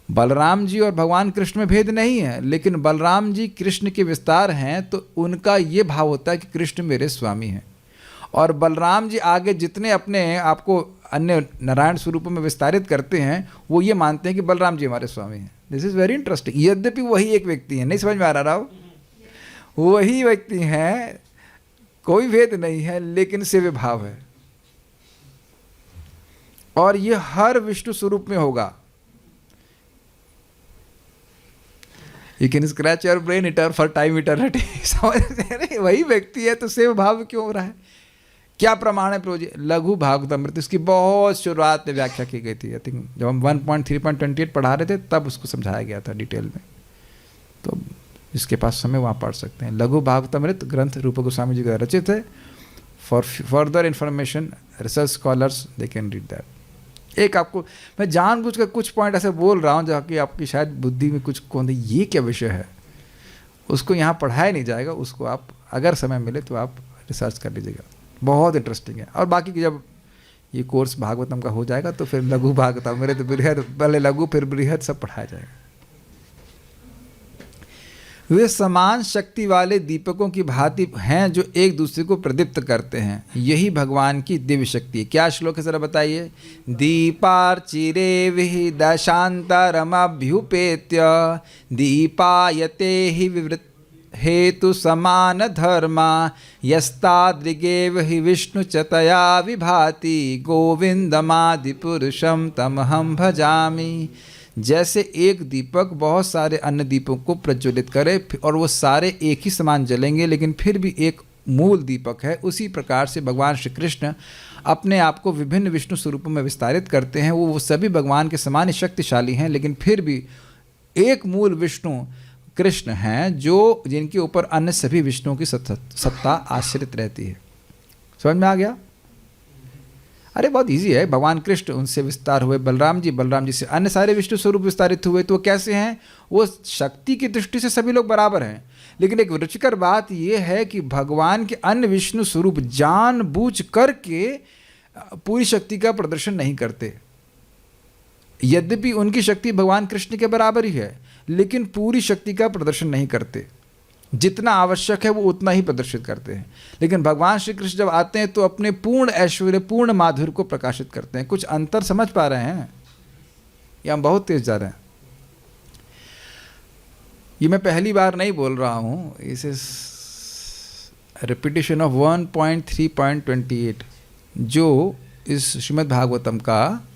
बलराम जी और भगवान कृष्ण में भेद नहीं है, लेकिन बलराम जी कृष्ण के विस्तार हैं तो उनका ये भाव होता है कि कृष्ण मेरे स्वामी हैं, और बलराम जी आगे जितने अपने आपको अन्य नारायण स्वरूपों में विस्तारित करते हैं वो ये मानते हैं कि बलराम जी हमारे स्वामी हैं। This is very interesting. यद्यपि वही एक व्यक्ति है, नहीं समझ में आ रहा राव, वही व्यक्ति हैं, कोई भेद नहीं है, लेकिन सेव्य भाव है। और ये हर विष्णु स्वरूप में होगा। You can scratch your brain hitter for time eternity. समझ रहे? वही व्यक्ति है तो सेव्य भाव क्यों हो रहा है? क्या प्रमाण है प्रभु जी? लघु भागवतामृत, इसकी बहुत शुरुआत में व्याख्या की गई थी। आई थिंक जब हम 1.3.28 पढ़ा रहे थे तब उसको समझाया गया था डिटेल में, तो जिसके पास समय वहाँ पढ़ सकते हैं। लघु भागवतामृत ग्रंथ रूप गोस्वामी जी का रचित है। For further information research scholars they can read that. एक आपको मैं जानबूझकर कुछ पॉइंट ऐसे बोल रहा हूँ जहाँ आपकी शायद बुद्धि में कुछ कौन ये क्या विषय है, उसको यहाँ पढ़ाया नहीं जाएगा, उसको आप अगर समय मिले तो आप रिसर्च कर लीजिएगा, बहुत इंटरेस्टिंग है। और बाकी की जब ये कोर्स भागवतम का हो जाएगा तो फिर लघु भागवतम, मेरे तो बृहद, पहले लघु फिर बृहद सब पढ़ाया जाएगा। वे समान शक्ति वाले दीपकों की भांति हैं जो एक दूसरे को प्रदीप्त करते हैं, यही भगवान की दिव्य शक्ति है। क्या श्लोक है जरा बताइए? दीपार्चिरे विहि दशांतरमभ्युपेत्य दीपायते हि विवृत हेतु समान धर्मा यस्तादृगेव हि विष्णु च तया विभाति गोविंदमादि पुरुषम तमहम भजामि। जैसे एक दीपक बहुत सारे अन्य दीपों को प्रज्वलित करे और वो सारे एक ही समान जलेंगे लेकिन फिर भी एक मूल दीपक है, उसी प्रकार से भगवान श्री कृष्ण अपने आप को विभिन्न विष्णु स्वरूपों में विस्तारित करते हैं। वो सभी भगवान के समान ही शक्तिशाली हैं, लेकिन फिर भी एक मूल विष्णु कृष्ण हैं जो जिनके ऊपर अन्य सभी विष्णुओं की सत्ता आश्रित रहती है। समझ में आ गया? अरे बहुत इजी है। भगवान कृष्ण उनसे विस्तार हुए बलराम जी से अन्य सारे विष्णु स्वरूप विस्तारित हुए, तो वो कैसे हैं? वो शक्ति की दृष्टि से सभी लोग बराबर हैं, लेकिन एक रुचिकर बात यह है कि भगवान के अन्य विष्णु स्वरूप जानबूझ करके पूरी शक्ति का प्रदर्शन नहीं करते। यद्यपि उनकी शक्ति भगवान कृष्ण के बराबर ही है, लेकिन पूरी शक्ति का प्रदर्शन नहीं करते। जितना आवश्यक है वो उतना ही प्रदर्शित करते हैं। लेकिन भगवान श्री कृष्ण जब आते हैं तो अपने पूर्ण ऐश्वर्य, पूर्ण माधुर्य को प्रकाशित करते हैं। कुछ अंतर समझ पा रहे हैं या हम बहुत तेज जा रहे हैं? ये मैं पहली बार नहीं बोल रहा हूँ, इस रिपीटिशन ऑफ 1.3.28 जो इस श्रीमद् भागवतम का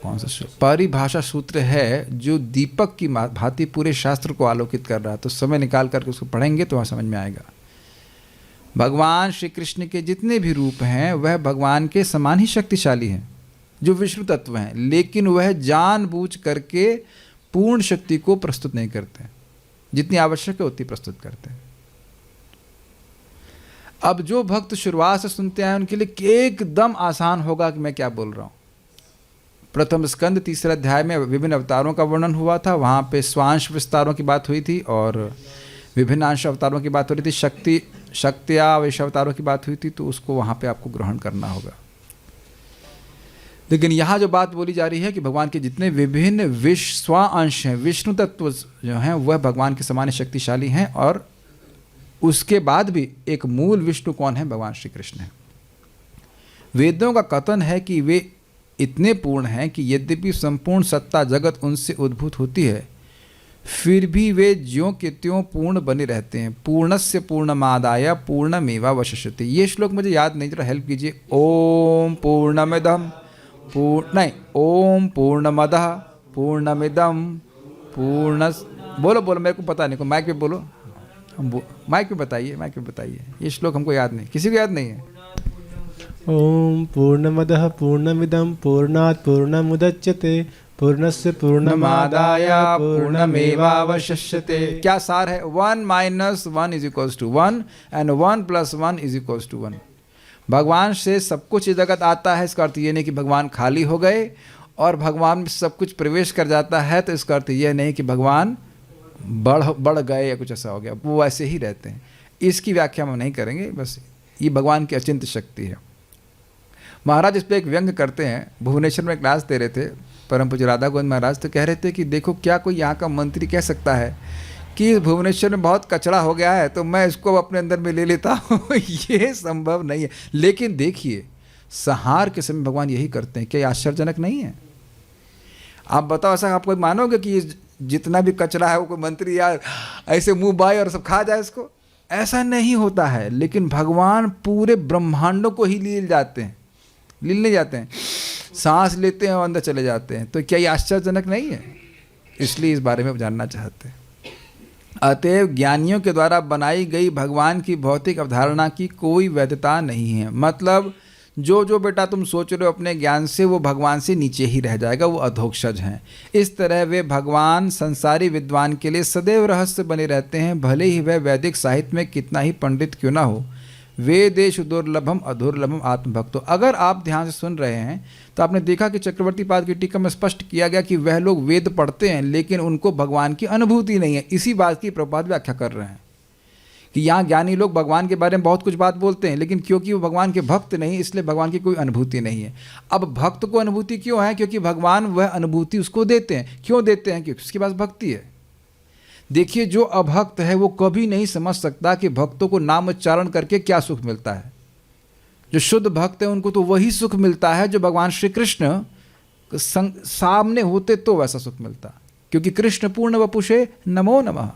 कौन सा परिभाषा सूत्र है जो दीपक की भांति पूरे शास्त्र को आलोकित कर रहा है। तो समय निकाल करके उसको पढ़ेंगे तो वहाँ समझ में आएगा। भगवान श्री कृष्ण के जितने भी रूप हैं वह भगवान के समान ही शक्तिशाली हैं, जो विष्णु तत्व हैं, लेकिन वह जानबूझ करके पूर्ण शक्ति को प्रस्तुत नहीं करते, जितनी आवश्यक है उतनी प्रस्तुत करते हैं। अब जो भक्त शुरुआत से सुनते हैं उनके लिए एकदम आसान होगा कि मैं क्या बोल रहा हूँ। प्रथम स्कंद 3 अध्याय में विभिन्न अवतारों का वर्णन हुआ था, वहाँ पे स्वांश विस्तारों की बात हुई थी और विभिन्न अंश अवतारों की बात हो रही थी, शक्तिया वैश्य अवतारों की बात हुई थी, तो उसको वहाँ पे आपको ग्रहण करना होगा। लेकिन यहाँ जो बात बोली जा रही है कि भगवान के जितने विभिन्न स्वांश हैं, विष्णु तत्व जो हैं वह भगवान के समान शक्तिशाली हैं, और उसके बाद भी एक मूल विष्णु कौन है? भगवान श्री कृष्ण है। वेदों का कथन है कि वे इतने पूर्ण हैं कि यद्यपि संपूर्ण सत्ता जगत उनसे उद्भूत होती है, फिर भी वे ज्यों के त्यों पूर्ण बने रहते हैं। पूर्णस्य पूर्णमादाय पूर्णमेवावशिष्यते। ये श्लोक मुझे याद नहीं, जरा हेल्प कीजिए। ओम पूर्णमिदम ओम पूर्णमदः पूर्णमिदम पूर्ण, बोलो मेरे को पता नहीं, माइक पे बोलो, माइक पे बताइए। ये श्लोक हमको याद नहीं, किसी को याद नहीं है। ओम पूर्णमदः पूर्णमिदं पूर्णात् पूर्णमुदच्यते पूर्णस्य पूर्णमादाय पूर्णमेवावशिष्यते। क्या सार है? 1 - 1 = 1 एंड 1 + 1 = 1। भगवान से सब कुछ जगत आता है, इसका अर्थ ये नहीं कि भगवान खाली हो गए और भगवान में सब कुछ प्रवेश कर जाता है, तो इसका अर्थ ये नहीं कि भगवान बढ़ गए या कुछ ऐसा हो गया, वो ऐसे ही रहते हैं। इसकी व्याख्या हम नहीं करेंगे, बस ये भगवान की अचिंत शक्ति है। महाराज इस पर एक व्यंग करते हैं। भुवनेश्वर में क्लास दे रहे थे परम पूज्य राधा गोविंद महाराज, तो कह रहे थे कि देखो क्या कोई यहाँ का मंत्री कह सकता है कि भुवनेश्वर में बहुत कचरा हो गया है तो मैं इसको अपने अंदर में ले लेता हूँ। ये संभव नहीं है। लेकिन देखिए संहार के समय भगवान यही करते हैं, क्या ये आश्चर्यजनक नहीं है? आप बताओ, ऐसा आप कोई मानोगे कि जितना भी कचरा है वो कोई मंत्री या ऐसे मुंह बाए और सब खा जाए इसको? ऐसा नहीं होता है। लेकिन भगवान पूरे ब्रह्मांडों को ही ले जाते हैं, सांस लेते हैं और अंदर चले जाते हैं। तो क्या ये आश्चर्यजनक नहीं है? इसलिए इस बारे में जानना चाहते हैं। अतएव ज्ञानियों के द्वारा बनाई गई भगवान की भौतिक अवधारणा की कोई वैधता नहीं है। मतलब जो बेटा तुम सोच रहे हो अपने ज्ञान से, वो भगवान से नीचे ही रह जाएगा, वो अधोक्षज हैं। इस तरह वे भगवान संसारी विद्वान के लिए सदैव रहस्य बने रहते हैं, भले ही वह वैदिक साहित्य में कितना ही पंडित क्यों ना हो। वेदेषु दुर्लभम अधुर्लभम आत्मभक्तो। अगर आप ध्यान से सुन रहे हैं तो आपने देखा कि चक्रवर्ती पाद की टीका में स्पष्ट किया गया कि वह लोग वेद पढ़ते हैं लेकिन उनको भगवान की अनुभूति नहीं है। इसी बात की प्रभुपाद व्याख्या कर रहे हैं कि यहाँ ज्ञानी लोग भगवान के बारे में बहुत कुछ बात बोलते हैं, लेकिन क्योंकि वो भगवान के भक्त नहीं, इसलिए भगवान की कोई अनुभूति नहीं है। अब भक्त को अनुभूति क्यों है? क्योंकि भगवान वह अनुभूति उसको देते हैं। क्यों देते हैं? क्योंकि उसके पास भक्ति है। देखिए जो अभक्त है वो कभी नहीं समझ सकता कि भक्तों को नाम उच्चारण करके क्या सुख मिलता है। जो शुद्ध भक्त है उनको तो वही सुख मिलता है जो भगवान श्री कृष्ण सामने होते तो वैसा सुख मिलता, क्योंकि कृष्ण पूर्ण वपुषे नमो नमः।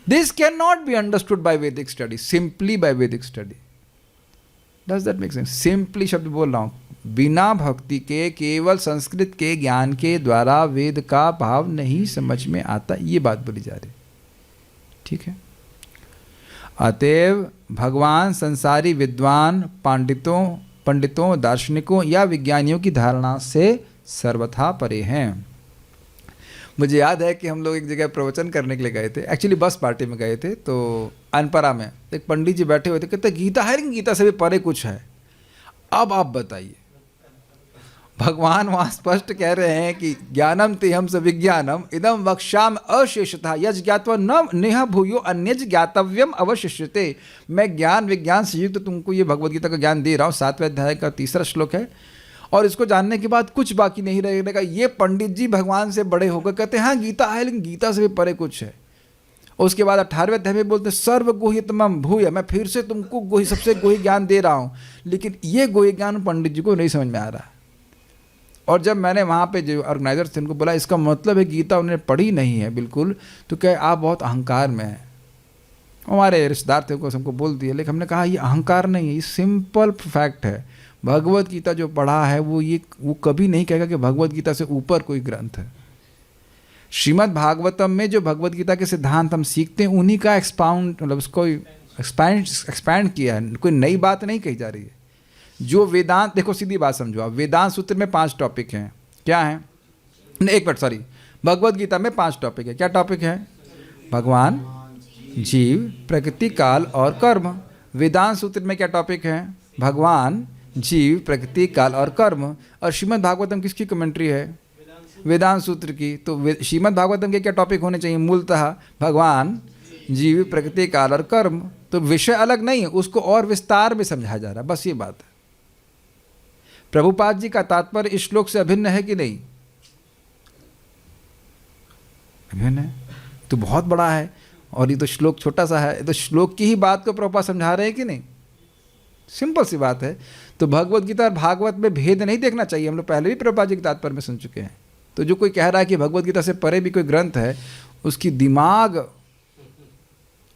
This cannot be understood by Vedic study, simply by Vedic study. Does that make sense? Simply शब्द बोल रहा हूँ, बिना भक्ति के केवल संस्कृत के ज्ञान के द्वारा वेद का भाव नहीं समझ में आता, ये बात बोली जा रही। ठीक है। अतएव भगवान संसारी विद्वान पंडितों दार्शनिकों या विज्ञानियों की धारणा से सर्वथा परे हैं। मुझे याद है कि हम लोग एक जगह प्रवचन करने के लिए गए थे, एक्चुअली बस पार्टी में गए थे, तो अनपरा में एक पंडित जी बैठे हुए थे, कहते गीता है लेकिन गीता से भी परे कुछ है। अब आप बताइए, भगवान वहाँ स्पष्ट कह रहे हैं कि ज्ञानम तेहम स विज्ञानम इदम वक्ष्याम अशेषतः यज ज्ञात्वा न नेह भूयो अन्यज ज्ञातव्यम अवशिष्यते। मैं ज्ञान विज्ञान से युक्त तुमको ये भगवद्गीता का ज्ञान दे रहा हूँ। 7वें अध्याय का 3रा श्लोक है, और इसको जानने के बाद कुछ बाकी नहीं रहेगा। ये पंडित जी भगवान से बड़े होकर कहते हैं हाँ गीता है लेकिन गीता से भी परे कुछ है। उसके बाद 18वें अध्याय में बोलते हैं सर्व गुह्यतमम भूय, मैं फिर से तुमको सबसे गुह्य ज्ञान दे रहा हूँ, लेकिन ये गुह्य ज्ञान पंडित जी को नहीं समझ में आ रहा। और जब मैंने वहाँ पे जो ऑर्गेनाइजर थे उनको बोला इसका मतलब है गीता उन्होंने पढ़ी नहीं है बिल्कुल, तो क्या आप बहुत अहंकार में हैं। हमारे रिश्तेदार थे उनको सबको बोल दिया, लेकिन हमने कहा ये अहंकार नहीं है, ये सिंपल फैक्ट है। भगवत गीता जो पढ़ा है वो कभी नहीं कहेगा कि भगवत गीता से ऊपर कोई ग्रंथ है। श्रीमद् भागवतम में जो भगवत गीता के सिद्धांत हम सीखते हैं उन्हीं का एक्सपाउंड, मतलब उसको एक्सपैंड किया है, कोई नई बात नहीं कही जा रही है। जो वेदांत, देखो सीधी बात समझो आप, वेदांत सूत्र में 5 टॉपिक हैं। क्या हैं? नहीं, एक मिनट, सॉरी, भगवत गीता में 5 टॉपिक है। क्या टॉपिक है? भगवान, जीव, प्रकृति, काल और कर्म। वेदांत सूत्र में क्या टॉपिक है? भगवान, जीव, प्रकृति, काल और कर्म। और श्रीमद् भागवतम किसकी कमेंट्री है? वेदांत सूत्र की। तो श्रीमद् भागवतम के क्या टॉपिक होने चाहिए? मूलतः भगवान, जीव, प्रकृति, काल और कर्म। तो विषय अलग नहीं है, उसको और विस्तार में समझाया जा रहा है, बस ये बात है। प्रभुपाद जी का तात्पर्य इस श्लोक से अभिन्न है कि नहीं? अभिन्न है। तो बहुत बड़ा है और ये तो श्लोक छोटा सा है, तो श्लोक की ही बात को प्रभुपाद समझा रहे हैं कि नहीं? सिंपल सी बात है। तो भगवत गीता और भागवत में भेद नहीं देखना चाहिए। हम लोग पहले भी प्रभुपाद जी के तात्पर्य में सुन चुके हैं। तो जो कोई कह रहा है कि भगवत गीता से परे भी कोई ग्रंथ है, उसकी दिमाग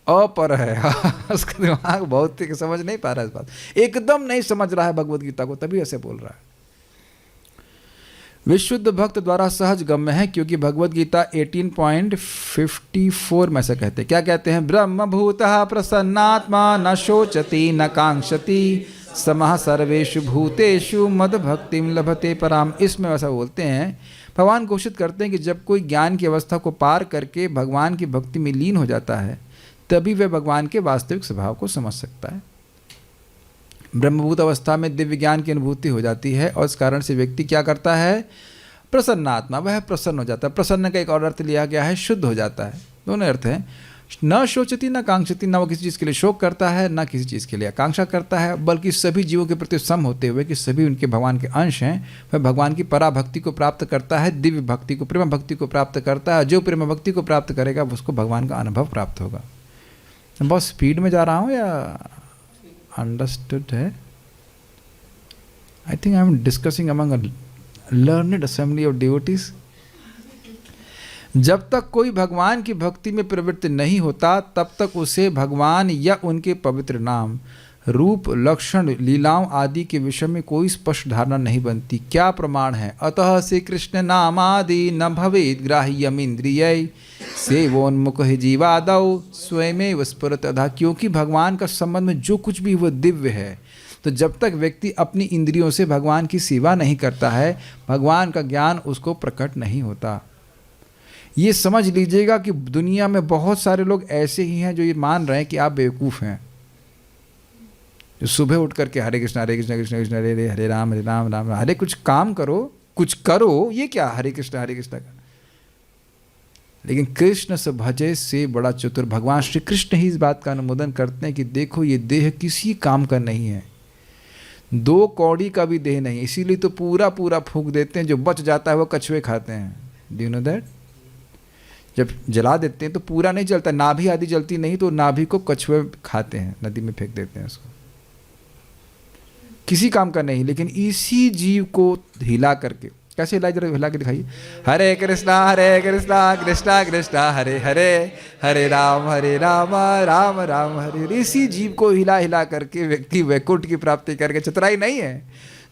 अपर है उसका दिमाग बहुत ही समझ नहीं पा रहा है, इस बात एकदम नहीं समझ रहा है भगवत गीता को, तभी ऐसे बोल रहा है। विशुद्ध भक्त द्वारा सहज गम्य है, क्योंकि भगवत गीता 18.54 में से कहते हैं। क्या कहते हैं? ब्रह्मभूतः प्रसन्नात्मा न शोचति न कांक्षति समः सर्वेषु भूतेषु मद भक्तिम लभते पराम। इसमें वैसा बोलते हैं, भगवान घोषित करते हैं कि जब कोई ज्ञान की अवस्था को पार करके भगवान की भक्ति में लीन हो जाता है, तभी वह भगवान के वास्तविक स्वभाव को समझ सकता है। ब्रह्मभूत अवस्था में दिव्य ज्ञान की अनुभूति हो जाती है और इस कारण से व्यक्ति क्या करता है? प्रसन्नात्मा, वह प्रसन्न हो जाता है। प्रसन्न का एक और अर्थ लिया गया है शुद्ध हो जाता है। दोनों अर्थ हैं। न शोचती न कांक्षती, न वो किसी चीज़ के लिए शोक करता है न किसी चीज़ के लिए आकांक्षा करता है, बल्कि सभी जीवों के प्रति सम होते हुए कि सभी उनके भगवान के अंश हैं, वह भगवान की पराभक्ति को प्राप्त करता है, दिव्य भक्ति को, प्रेम भक्ति को प्राप्त करता है। जो प्रेम भक्ति को प्राप्त करेगा उसको भगवान का अनुभव प्राप्त होगा। बहुत स्पीड में जा रहा हूँ या अंडरस्टूड है? I think I am discussing among a learned assembly of devotees. जब तक कोई भगवान की भक्ति में प्रवृत्त नहीं होता, तब तक उसे भगवान या उनके पवित्र नाम, रूप, लक्षण, लीलाओं आदि के विषय में कोई स्पष्ट धारणा नहीं बनती। क्या प्रमाण है? अतः श्री कृष्ण नामादि न भवेद ग्राह्यम इंद्रिय सेवोन्मुख जीवादौ स्वयमेव स्फुरत अधा। क्योंकि भगवान का संबंध में जो कुछ भी वह दिव्य है, तो जब तक व्यक्ति अपनी इंद्रियों से भगवान की सेवा नहीं करता है, भगवान का ज्ञान उसको प्रकट नहीं होता। ये समझ लीजिएगा कि दुनिया में बहुत सारे लोग ऐसे ही हैं जो ये मान रहे हैं कि आप बेवकूफ़ हैं, जो सुबह उठ करके हरे कृष्ण कृष्ण कृष्ण हरे हरे राम राम राम, हरे कुछ काम करो, कुछ करो, ये क्या हरे कृष्ण का। लेकिन कृष्ण से भजे से बड़ा चतुर भगवान श्री कृष्ण ही इस बात का अनुमोदन करते हैं कि देखो ये देह किसी काम का नहीं है, 2 कौड़ी का भी देह नहीं, इसीलिए तो पूरा पूरा फूंक देते हैं, जो बच जाता है वो कछुए खाते हैं। Do you know that? जब जला देते हैं तो पूरा नहीं जलता, नाभि आदि जलती नहीं, तो नाभि को कछुए खाते हैं, नदी में फेंक देते हैं उसको, किसी काम का नहीं। लेकिन इसी जीव को हिला करके, कैसे हिला, जरा हिला के दिखाइए। हरे कृष्णा कृष्णा कृष्णा हरे हरे, हरे राम राम राम हरे हरे। इसी जीव को हिला हिला करके व्यक्ति वैकुंठ की प्राप्ति करके, चतुराई नहीं है,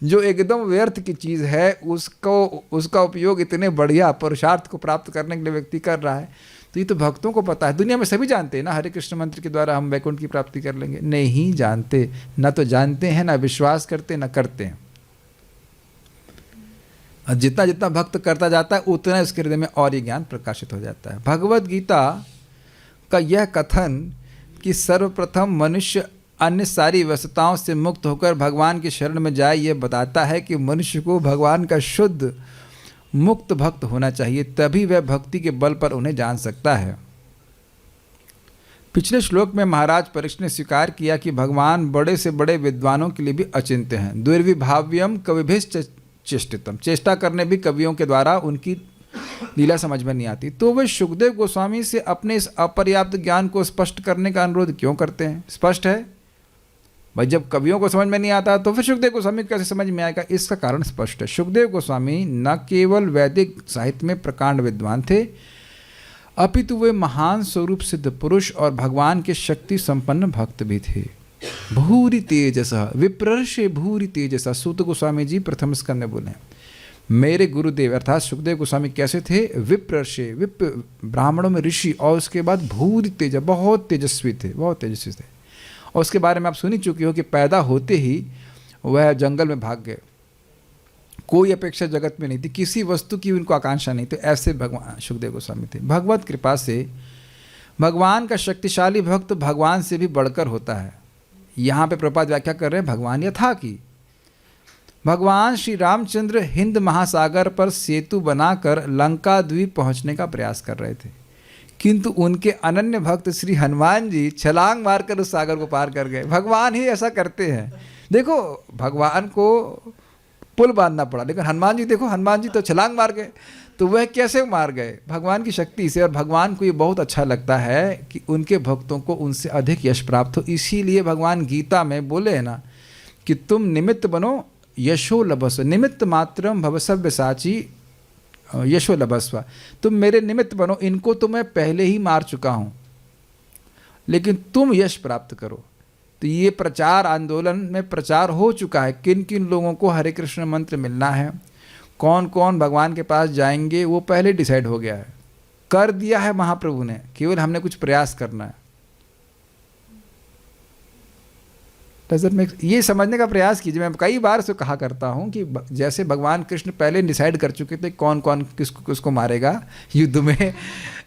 जो एकदम व्यर्थ की चीज़ है उसका उपयोग इतने बढ़िया पुरुषार्थ को प्राप्त करने के लिए व्यक्ति कर रहा है। तो ये तो भक्तों को पता है, दुनिया में सभी जानते हैं ना, हरे कृष्ण मंत्र के द्वारा हम वैकुंठ की प्राप्ति कर लेंगे। नहीं जानते, ना तो जानते हैं, ना विश्वास करते, ना करते हैं। और जितना जितना भक्त करता जाता है उतना इसके हृदय में और ये ज्ञान प्रकाशित हो जाता है। भगवत गीता का यह कथन कि सर्वप्रथम मनुष्य अन्य सारी व्यस्तताओं से मुक्त होकर भगवान की शरण में जाए, यह बताता है कि मनुष्य को भगवान का शुद्ध मुक्त भक्त होना चाहिए, तभी वह भक्ति के बल पर उन्हें जान सकता है। पिछले श्लोक में महाराज परीक्षित ने स्वीकार किया कि भगवान बड़े से बड़े विद्वानों के लिए भी अचिंत्य हैं। दुर्विभाव्यम कविभिश्च चेष्टितम, चेष्टा करने भी कवियों के द्वारा उनकी लीला समझ में नहीं आती। तो वे सुखदेव गोस्वामी से अपने इस अपर्याप्त ज्ञान को स्पष्ट करने का अनुरोध क्यों करते हैं? स्पष्ट है भाई, जब कवियों को समझ में नहीं आता तो फिर सुखदेव गोस्वामी कैसे समझ में आएगा? इसका कारण स्पष्ट है। सुखदेव गोस्वामी न केवल वैदिक साहित्य में प्रकांड विद्वान थे, अपितु वे महान स्वरूप सिद्ध पुरुष और भगवान के शक्ति संपन्न भक्त भी थे। भूरि तेजसः विप्रर्षे भूरि तेजसः। सूत गोस्वामी जी प्रथम स्कंद में बोले मेरे गुरुदेव अर्थात सुखदेव गोस्वामी कैसे थे? विप्रर्षे, विप्र ब्राह्मणों में ऋषि, और उसके बाद भूरि तेज, बहुत तेजस्वी थे, बहुत तेजस्वी थे। और उसके बारे में आप सुन ही चुके हो कि पैदा होते ही वह जंगल में भाग गए, कोई अपेक्षा जगत में नहीं थी, किसी वस्तु की उनको आकांक्षा नहीं थी। ऐसे भगवान सुखदेव गोस्वामी थे। भगवत कृपा से भगवान का शक्तिशाली भक्त भगवान से भी बढ़कर होता है। यहाँ पे प्रपात व्याख्या कर रहे हैं भगवान यथा की। भगवान श्री रामचंद्र हिंद महासागर पर सेतु बनाकर लंका द्वीप पहुँचने का प्रयास कर रहे थे, किंतु उनके अनन्य भक्त श्री हनुमान जी छलांग मारकर उस सागर को पार कर गए। भगवान ही ऐसा करते हैं। देखो भगवान को पुल बांधना पड़ा, लेकिन हनुमान जी देखो, हनुमान जी तो छलांग मार गए, तो वह कैसे मार गए? भगवान की शक्ति से। और भगवान को ये बहुत अच्छा लगता है कि उनके भक्तों को उनसे अधिक यश प्राप्त हो। इसीलिए भगवान गीता में बोले हैं ना कि तुम निमित्त बनो यशो लभस्व, निमित्त मात्रम भवसव्य साची यशो लभस्व। तुम मेरे निमित्त बनो, इनको तो मैं पहले ही मार चुका हूँ, लेकिन तुम यश प्राप्त करो। तो ये प्रचार आंदोलन में प्रचार हो चुका है, किन किन लोगों को हरे कृष्ण मंत्र मिलना है, कौन कौन भगवान के पास जाएंगे, वो पहले डिसाइड हो गया है, कर दिया है महाप्रभु ने, केवल हमने कुछ प्रयास करना है। ये समझने का प्रयास कीजिए। मैं कई बार से कहा करता हूँ कि जैसे भगवान कृष्ण पहले डिसाइड कर चुके थे कौन कौन किसको मारेगा युद्ध में,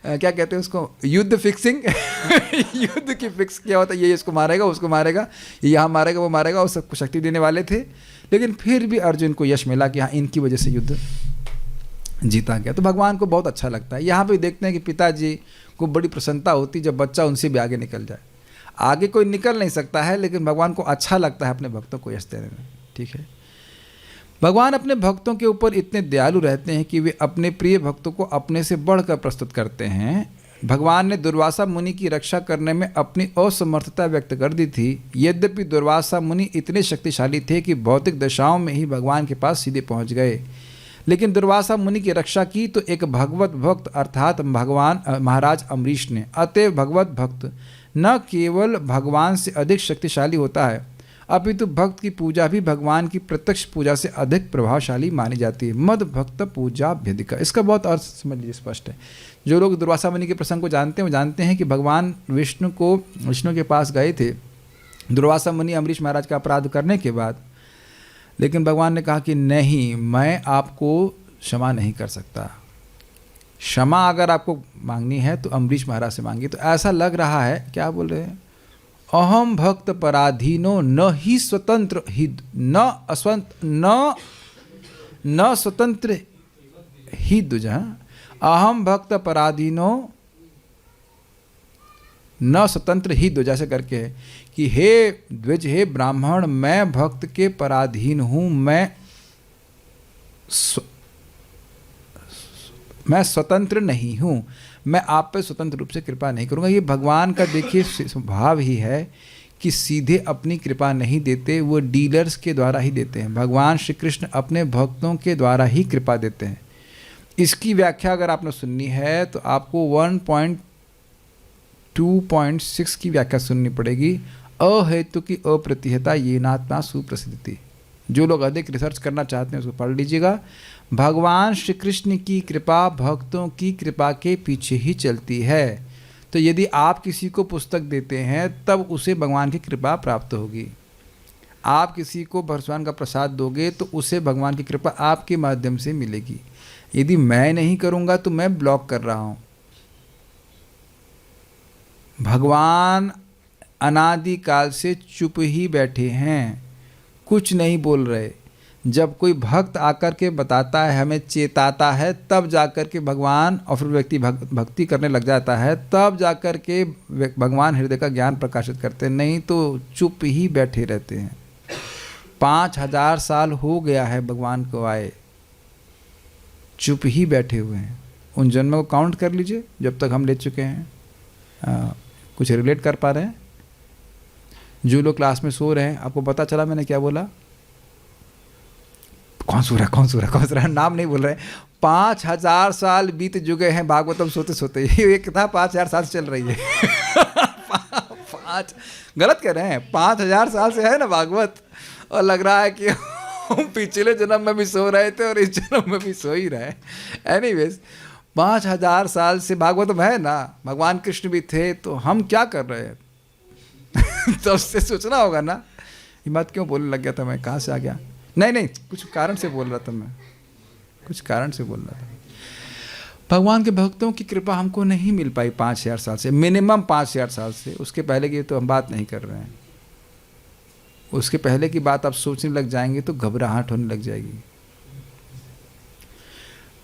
क्या कहते हैं उसको, युद्ध फिक्सिंग युद्ध की फिक्स क्या होता है, ये इसको मारेगा, उसको मारेगा, ये यहाँ मारेगा, वो मारेगा, और सबको शक्ति देने वाले थे। लेकिन फिर भी अर्जुन को यश मिला कि हाँ इनकी वजह से युद्ध जीता गया। तो भगवान को बहुत अच्छा लगता है। यहाँ पे देखते हैं कि पिताजी को बड़ी प्रसन्नता होती जब बच्चा उनसे भी आगे निकल जाए। आगे कोई निकल नहीं सकता है, लेकिन भगवान को अच्छा लगता है अपने भक्तों को यश देने में। ठीक है, भगवान अपने भक्तों के ऊपर इतने दयालु रहते हैं कि वे अपने प्रिय भक्तों को अपने से बढ़कर प्रस्तुत करते हैं। भगवान ने दुर्वासा मुनि की रक्षा करने में अपनी असमर्थता व्यक्त कर दी थी। यद्यपि दुर्वासा मुनि इतने शक्तिशाली थे कि भौतिक दशाओं में ही भगवान के पास सीधे पहुंच गए, लेकिन दुर्वासा मुनि की रक्षा की तो एक भगवत भक्त अर्थात भगवान महाराज अम्बरीश ने। अतएव भगवत भक्त न केवल भगवान से अधिक शक्तिशाली होता है, अपितु भक्त की पूजा भी भगवान की प्रत्यक्ष पूजा से अधिक प्रभावशाली मानी जाती है। मद भक्त पूजा अभ्यधिका, इसका बहुत अर्थ समझ लीजिए, स्पष्ट है। जो लोग दुर्वासा मुनि के प्रसंग को जानते हैं वो जानते हैं कि भगवान विष्णु के पास गए थे दुर्वासा मुनि अम्बरीश महाराज का अपराध करने के बाद, लेकिन भगवान ने कहा कि नहीं, मैं आपको क्षमा नहीं कर सकता। क्षमा अगर आपको मांगनी है तो अम्बरीश महाराज से मांगी। तो ऐसा लग रहा है, क्या बोल रहे हैं, अहम भक्त पराधीनो न ही स्वतंत्र ही न स्वतंत्र ही दुजा। अहम भक्त पराधीनो न स्वतंत्र ही दो, जैसे करके है कि हे द्विज, हे ब्राह्मण, मैं भक्त के पराधीन हूँ, मैं स्वतंत्र नहीं हूँ, मैं आप पे स्वतंत्र रूप से कृपा नहीं करूँगा। ये भगवान का देखिए स्वभाव ही है कि सीधे अपनी कृपा नहीं देते, वो डीलर्स के द्वारा ही देते हैं। भगवान श्री कृष्ण अपने भक्तों के द्वारा ही कृपा देते हैं। इसकी व्याख्या अगर आपने सुननी है तो आपको 1.2.6 की व्याख्या सुननी पड़ेगी। अहेतु की अप्रतिहता ये नात्मा सुप्रसिद्धि। जो लोग अधिक रिसर्च करना चाहते हैं उसको पढ़ लीजिएगा। भगवान श्री कृष्ण की कृपा भक्तों की कृपा के पीछे ही चलती है। तो यदि आप किसी को पुस्तक देते हैं तब उसे भगवान की कृपा प्राप्त होगी। आप किसी को भगवान का प्रसाद दोगे तो उसे भगवान की कृपा आपके माध्यम से मिलेगी। यदि मैं नहीं करूँगा तो मैं ब्लॉक कर रहा हूँ। भगवान अनादिकाल से चुप ही बैठे हैं, कुछ नहीं बोल रहे। जब कोई भक्त आकर के बताता है, हमें चेताता है, तब जाकर के भगवान और फिर व्यक्ति भक्ति करने लग जाता है, तब जाकर के भगवान हृदय का ज्ञान प्रकाशित करते हैं। नहीं तो चुप ही बैठे रहते हैं। 5000 साल हो गया है भगवान को आए, चुप ही बैठे हुए हैं। उन जन्मों को काउंट कर लीजिए जब तक हम ले चुके हैं। कुछ रिलेट कर पा रहे हैं? जो लोग क्लास में सो रहे हैं, आपको पता चला मैंने क्या बोला? कौन सो रहा है? नाम नहीं बोल रहे। 5000 साल बीत चुके हैं भागवतम सोते सोते। ये कितना 5000 साल से चल रही है। गलत कह रहे हैं, 5000 साल से है ना भागवत, और लग रहा है कि हम पिछले जन्म में भी सो रहे थे और इस जन्म में भी सो ही रहे। एनीवेज 5000 साल से भागवत में है ना, भगवान कृष्ण भी थे, तो हम क्या कर रहे हैं? तो उससे सोचना होगा ना। ये बात क्यों बोलने लग गया था मैं, कहाँ से आ गया? नहीं, कुछ कारण से बोल रहा था मैं, कुछ कारण से बोल रहा था। भगवान के भक्तों की कृपा हमको नहीं मिल पाई 5000 साल से, मिनिमम 5000 साल से। उसके पहले की तो हम बात नहीं कर रहे हैं। उसके पहले की बात आप सोचने लग जाएंगे तो घबराहट होने लग जाएगी।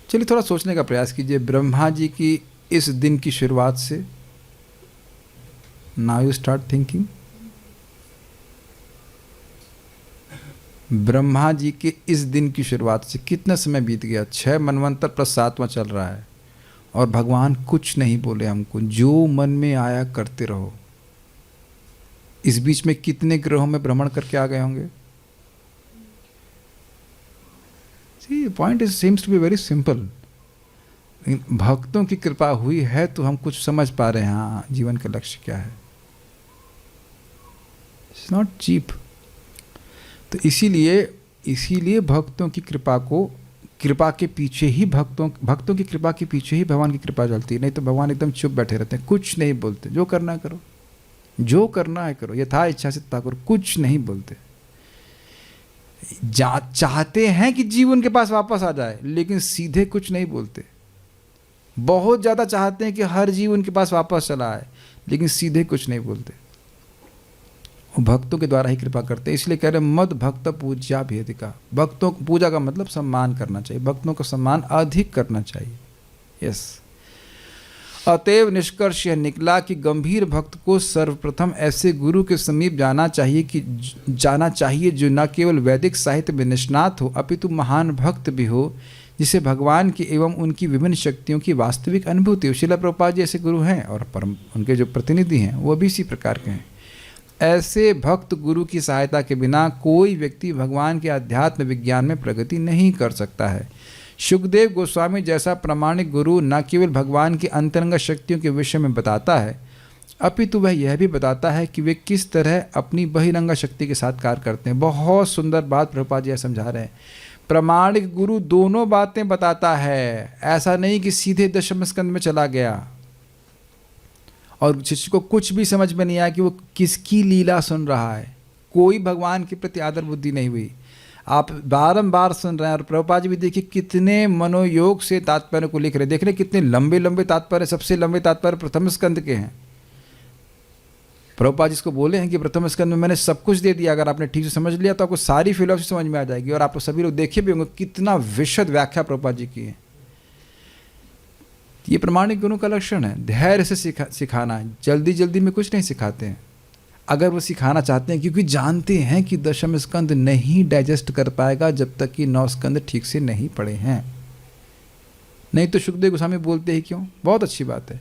चलिए थोड़ा सोचने का प्रयास कीजिए। ब्रह्मा जी की इस दिन की शुरुआत से, now you start thinking, Brahma ji के इस दिन की शुरुआत से कितना समय बीत गया? 6 मनवंतर प्लस 7वां चल रहा है, और भगवान कुछ नहीं बोले हमको, जो मन में आया करते रहो। इस बीच में कितने ग्रहों में भ्रमण करके आ गए होंगे? See point is seems to be very simple. भक्तों की कृपा हुई है तो हम कुछ समझ पा रहे हैं, हाँ जीवन का लक्ष्य क्या है। It's not cheap. तो इसीलिए भक्तों की कृपा के पीछे ही भक्तों की कृपा के पीछे ही भगवान की कृपा चलती है। नहीं तो भगवान एकदम चुप बैठे रहते हैं, कुछ नहीं बोलते। जो करना है करो, जो करना है करो, यथा इच्छा से तथा करो, कुछ नहीं बोलते। चाहते हैं कि जीव उनके पास वापस आ जाए, लेकिन सीधे कुछ नहीं बोलते। बहुत ज़्यादा चाहते हैं कि हर जीव उनके पास वापस चला आए, लेकिन सीधे कुछ नहीं बोलते। वो भक्तों के द्वारा ही कृपा करते हैं। इसलिए कह रहे मद भक्त पूज्या भेदिका। भक्तों को पूजा का मतलब सम्मान करना चाहिए, भक्तों का सम्मान अधिक करना चाहिए। यस। अतएव निष्कर्ष यह निकला कि गंभीर भक्त को सर्वप्रथम ऐसे गुरु के समीप जाना चाहिए जो न केवल वैदिक साहित्य में निष्णात हो, अपितु महान भक्त भी हो, जिसे भगवान की एवं उनकी विभिन्न शक्तियों की वास्तविक अनुभूति हो। श्रील प्रभुपाद जी ऐसे गुरु हैं, और परम उनके जो प्रतिनिधि हैं वो भी इसी प्रकार के हैं। ऐसे भक्त गुरु की सहायता के बिना कोई व्यक्ति भगवान के अध्यात्म विज्ञान में प्रगति नहीं कर सकता है। शुकदेव गोस्वामी जैसा प्रामाणिक गुरु न केवल भगवान की अंतरंग शक्तियों के विषय में बताता है, अपितु वह यह भी बताता है कि वे किस तरह अपनी बहिरंग शक्ति के साथ कार्य करते हैं। बहुत सुंदर बात प्रभुपाद जी समझा रहे हैं। प्रामाणिक गुरु दोनों बातें बताता है। ऐसा नहीं कि सीधे दशम स्कंद में चला गया और शिष्य को कुछ भी समझ में नहीं आया कि वो किसकी लीला सुन रहा है। कोई भगवान के प्रति आदर बुद्धि नहीं हुई। आप बारंबार सुन रहे हैं। और प्रभुपाद जी भी देखिए कितने मनोयोग से तात्पर्य को लिख रहे। देख रहे कितने लंबे लंबे तात्पर्य। सबसे लंबे तात्पर्य प्रथम स्कंद के हैं। प्रभुपाद जी इसको बोले हैं कि प्रथम स्कंद में मैंने सब कुछ दे दिया, अगर आपने ठीक से समझ लिया तो आपको सारी फिलॉसफी समझ में आ जाएगी। और आप सभी लोग देखे भी होंगे कितना विशद व्याख्या प्रभुपाद जी की है। ये प्रामाणिक गुरु का लक्षण है। धैर्य से सिखाना है। जल्दी जल्दी में कुछ नहीं सिखाते हैं। अगर वो सिखाना चाहते हैं, क्योंकि जानते हैं कि दशम स्कंद नहीं डाइजेस्ट कर पाएगा जब तक कि 9 स्कंद ठीक से नहीं पढ़े हैं। नहीं तो शुकदेव गोस्वामी बोलते ही क्यों। बहुत अच्छी बात है।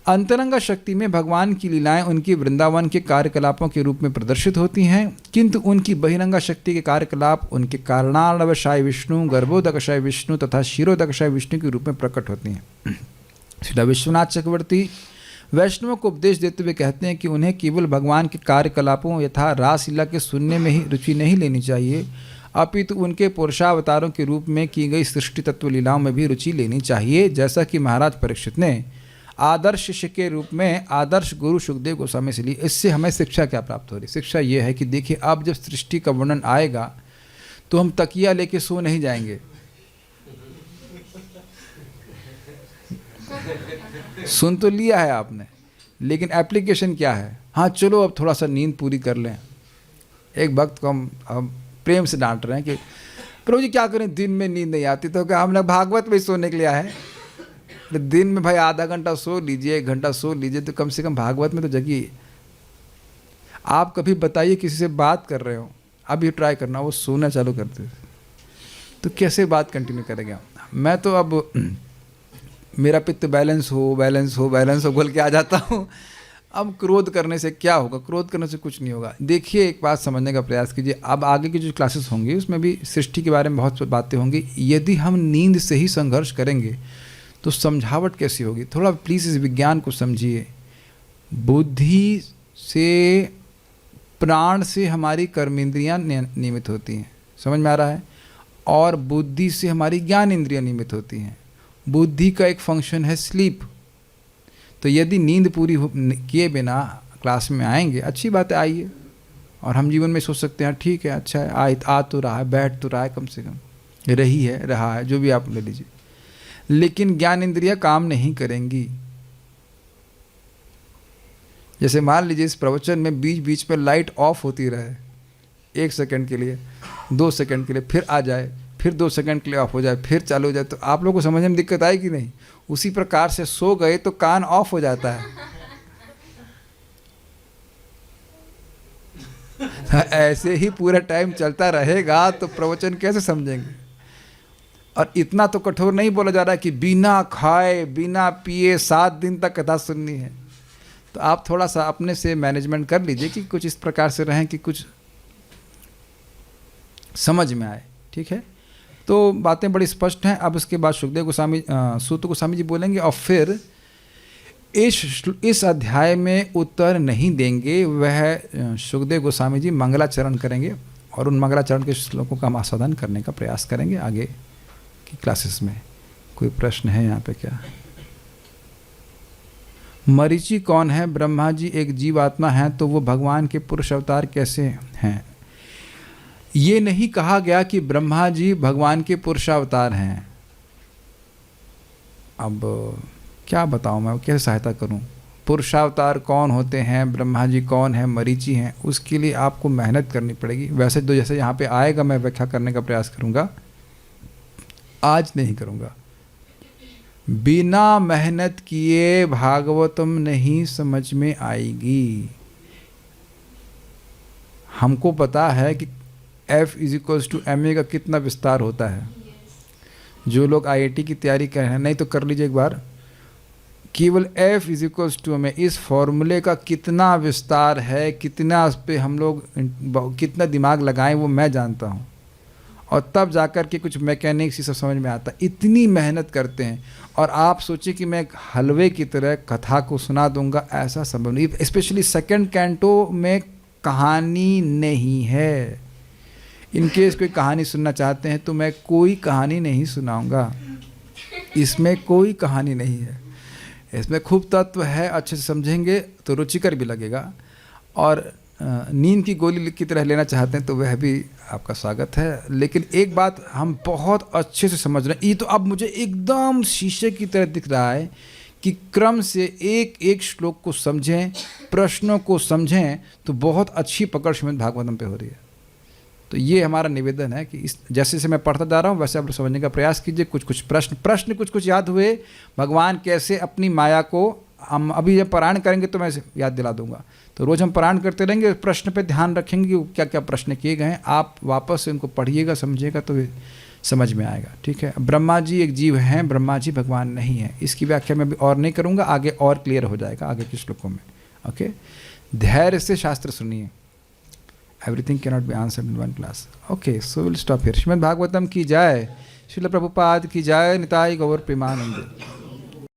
अंतरंग शक्ति में भगवान की लीलाएं उनकी वृंदावन के कार्यकलापों के रूप में प्रदर्शित होती हैं, किंतु उनकी बहिरंग शक्ति के कार्यकलाप उनके कारणार्णवशाय विष्णु, गर्भोदकशाय विष्णु तथा क्षीरोदकशाय विष्णु के रूप में प्रकट होती हैं। श्री विश्वनाथ चक्रवर्ती वैष्णवों को उपदेश देते हुए कहते हैं कि उन्हें केवल भगवान के कार्यकलापों यथा रासलीला के सुनने में ही रुचि नहीं लेनी चाहिए, अपितु उनके पुरुषावतारों के रूप में की गई सृष्टि तत्व लीलाओं में भी रुचि लेनी चाहिए। जैसा कि महाराज परीक्षित ने आदर्श शिष्य के रूप में आदर्श गुरु शुकदेव गोस्वामी से ली। इससे हमें शिक्षा क्या प्राप्त हो रही? शिक्षा ये है कि देखिए, अब जब सृष्टि का वर्णन आएगा तो हम तकिया लेके सो नहीं जाएंगे। सुन तो लिया है आपने, लेकिन एप्लीकेशन क्या है? हाँ चलो अब थोड़ा सा नींद पूरी कर लें। एक भक्त को हम प्रेम से डांट रहे हैं कि प्रभु जी क्या करें, दिन में नींद नहीं आती। तो क्या हमने भागवत में सोने के लिए आए? दिन में भाई आधा घंटा सो लीजिए, 1 घंटा सो लीजिए, तो कम से कम भागवत में तो जगिए। आप कभी बताइए किसी से बात कर रहे हो, अब ये ट्राई करना, वो सोना चालू करते तो कैसे बात कंटिन्यू करेगा? मैं तो अब मेरा पित्त बैलेंस हो बोल के आ जाता हूँ। अब क्रोध करने से क्या होगा? क्रोध करने से कुछ नहीं होगा। देखिए, एक बात समझने का प्रयास कीजिए। अब आगे की जो क्लासेस होंगी उसमें भी सृष्टि के बारे में बहुत बातें होंगी। यदि हम नींद से ही संघर्ष करेंगे तो समझावट कैसी होगी? थोड़ा प्लीज़ इस विज्ञान को समझिए। बुद्धि से, प्राण से हमारी कर्मेंद्रियां नियमित होती हैं, समझ में आ रहा है, और बुद्धि से हमारी ज्ञान इंद्रियां नियमित होती हैं। बुद्धि का एक फंक्शन है स्लीप। तो यदि नींद पूरी किए बिना क्लास में आएंगे, अच्छी बात है, आइए, और हम जीवन में सोच सकते हैं ठीक है, अच्छा है, आ तो रहा है, बैठ तो रहा है, कम से कम रही है, रहा है, जो भी आप ले लीजिए, लेकिन ज्ञान इंद्रियां काम नहीं करेंगी। जैसे मान लीजिए इस प्रवचन में बीच बीच में लाइट ऑफ होती रहे, 1 सेकंड के लिए, 2 सेकंड के लिए, फिर आ जाए, फिर 2 सेकंड के लिए ऑफ हो जाए, फिर चालू हो जाए, तो आप लोगों को समझने में दिक्कत आएगी नहीं? उसी प्रकार से सो गए तो कान ऑफ हो जाता है। ऐसे ही पूरा टाइम चलता रहेगा तो प्रवचन कैसे समझेंगे? और इतना तो कठोर नहीं बोला जा रहा है कि बिना खाए बिना पिए 7 दिन तक कथा सुननी है। तो आप थोड़ा सा अपने से मैनेजमेंट कर लीजिए कि कुछ इस प्रकार से रहें कि कुछ समझ में आए, ठीक है? तो बातें बड़ी स्पष्ट हैं। अब उसके बाद सुखदेव गोस्वामी, सूत गोस्वामी जी बोलेंगे, और फिर इस अध्याय में उत्तर नहीं देंगे, वह सुखदेव गोस्वामी जी मंगलाचरण करेंगे, और उन मंगलाचरण के श्लोकों का हम आस्वादन करने का प्रयास करेंगे आगे की क्लासेस में। कोई प्रश्न है यहाँ पे क्या? मरीचि कौन है? ब्रह्मा जी एक जीवात्मा हैं, तो वो भगवान के पुरुष अवतार कैसे हैं? ये नहीं कहा गया कि ब्रह्मा जी भगवान के पुरुषावतार हैं। अब क्या बताऊं मैं, कैसे सहायता करूं? पुरुषावतार कौन होते हैं, ब्रह्मा जी कौन है, मरीचि हैं, उसके लिए आपको मेहनत करनी पड़ेगी। वैसे तो जैसे यहाँ पे आएगा मैं व्याख्या करने का प्रयास करूँगा, आज नहीं करूँगा। बिना मेहनत किए भागवतम नहीं समझ में आएगी। हमको पता है कि F=ma का कितना विस्तार होता है। जो लोग IIT की तैयारी कर रहे हैं, नहीं तो कर लीजिए एक बार, केवल F=ma इस फॉर्मूले का कितना विस्तार है, कितना उस पर हम लोग कितना दिमाग लगाएं वो मैं जानता हूँ, और तब जाकर के कुछ मैकेनिक्स ये सब समझ में आता है। इतनी मेहनत करते हैं, और आप सोचिए कि मैं हलवे की तरह कथा को सुना दूंगा, ऐसा संभव नहीं। स्पेशली सेकंड कैंटो में कहानी नहीं है। इनकेस कोई कहानी सुनना चाहते हैं तो मैं कोई कहानी नहीं सुनाऊंगा, इसमें कोई कहानी नहीं है, इसमें खूब तत्व है। अच्छे से समझेंगे तो रुचिकर भी लगेगा, और नींद की गोली की तरह लेना चाहते हैं तो वह भी आपका स्वागत है। लेकिन एक बात हम बहुत अच्छे से समझ रहे हैं, ये तो अब मुझे एकदम शीशे की तरह दिख रहा है कि क्रम से एक एक श्लोक को समझें, प्रश्नों को समझें, तो बहुत अच्छी पकड़ श्रीमद् भागवतम पे हो रही है। तो ये हमारा निवेदन है कि इस जैसे जैसे मैं पढ़ता जा रहा हूँ वैसे आप समझने का प्रयास कीजिए। कुछ कुछ प्रश्न कुछ याद हुए, भगवान कैसे अपनी माया को, हम अभी जब पारायण करेंगे तो मैं याद दिला दूंगा। तो रोज़ हम पारायण करते रहेंगे, प्रश्न पे ध्यान रखेंगे कि क्या क्या प्रश्न किए गए हैं, आप वापस से उनको पढ़िएगा, समझिएगा, तो समझ में आएगा, ठीक है? ब्रह्मा जी एक जीव हैं, ब्रह्मा जी भगवान नहीं है। इसकी व्याख्या मैं भी और नहीं करूँगा, आगे और क्लियर हो जाएगा आगे के श्लोकों में। ओके, धैर्य से शास्त्र सुनिए। Everything cannot be answered in one class. Okay, so we'll stop here. Shrimad Bhagavatam की जय, श्रील प्रभुपाद की जय, निताई गौर प्रेमानंद।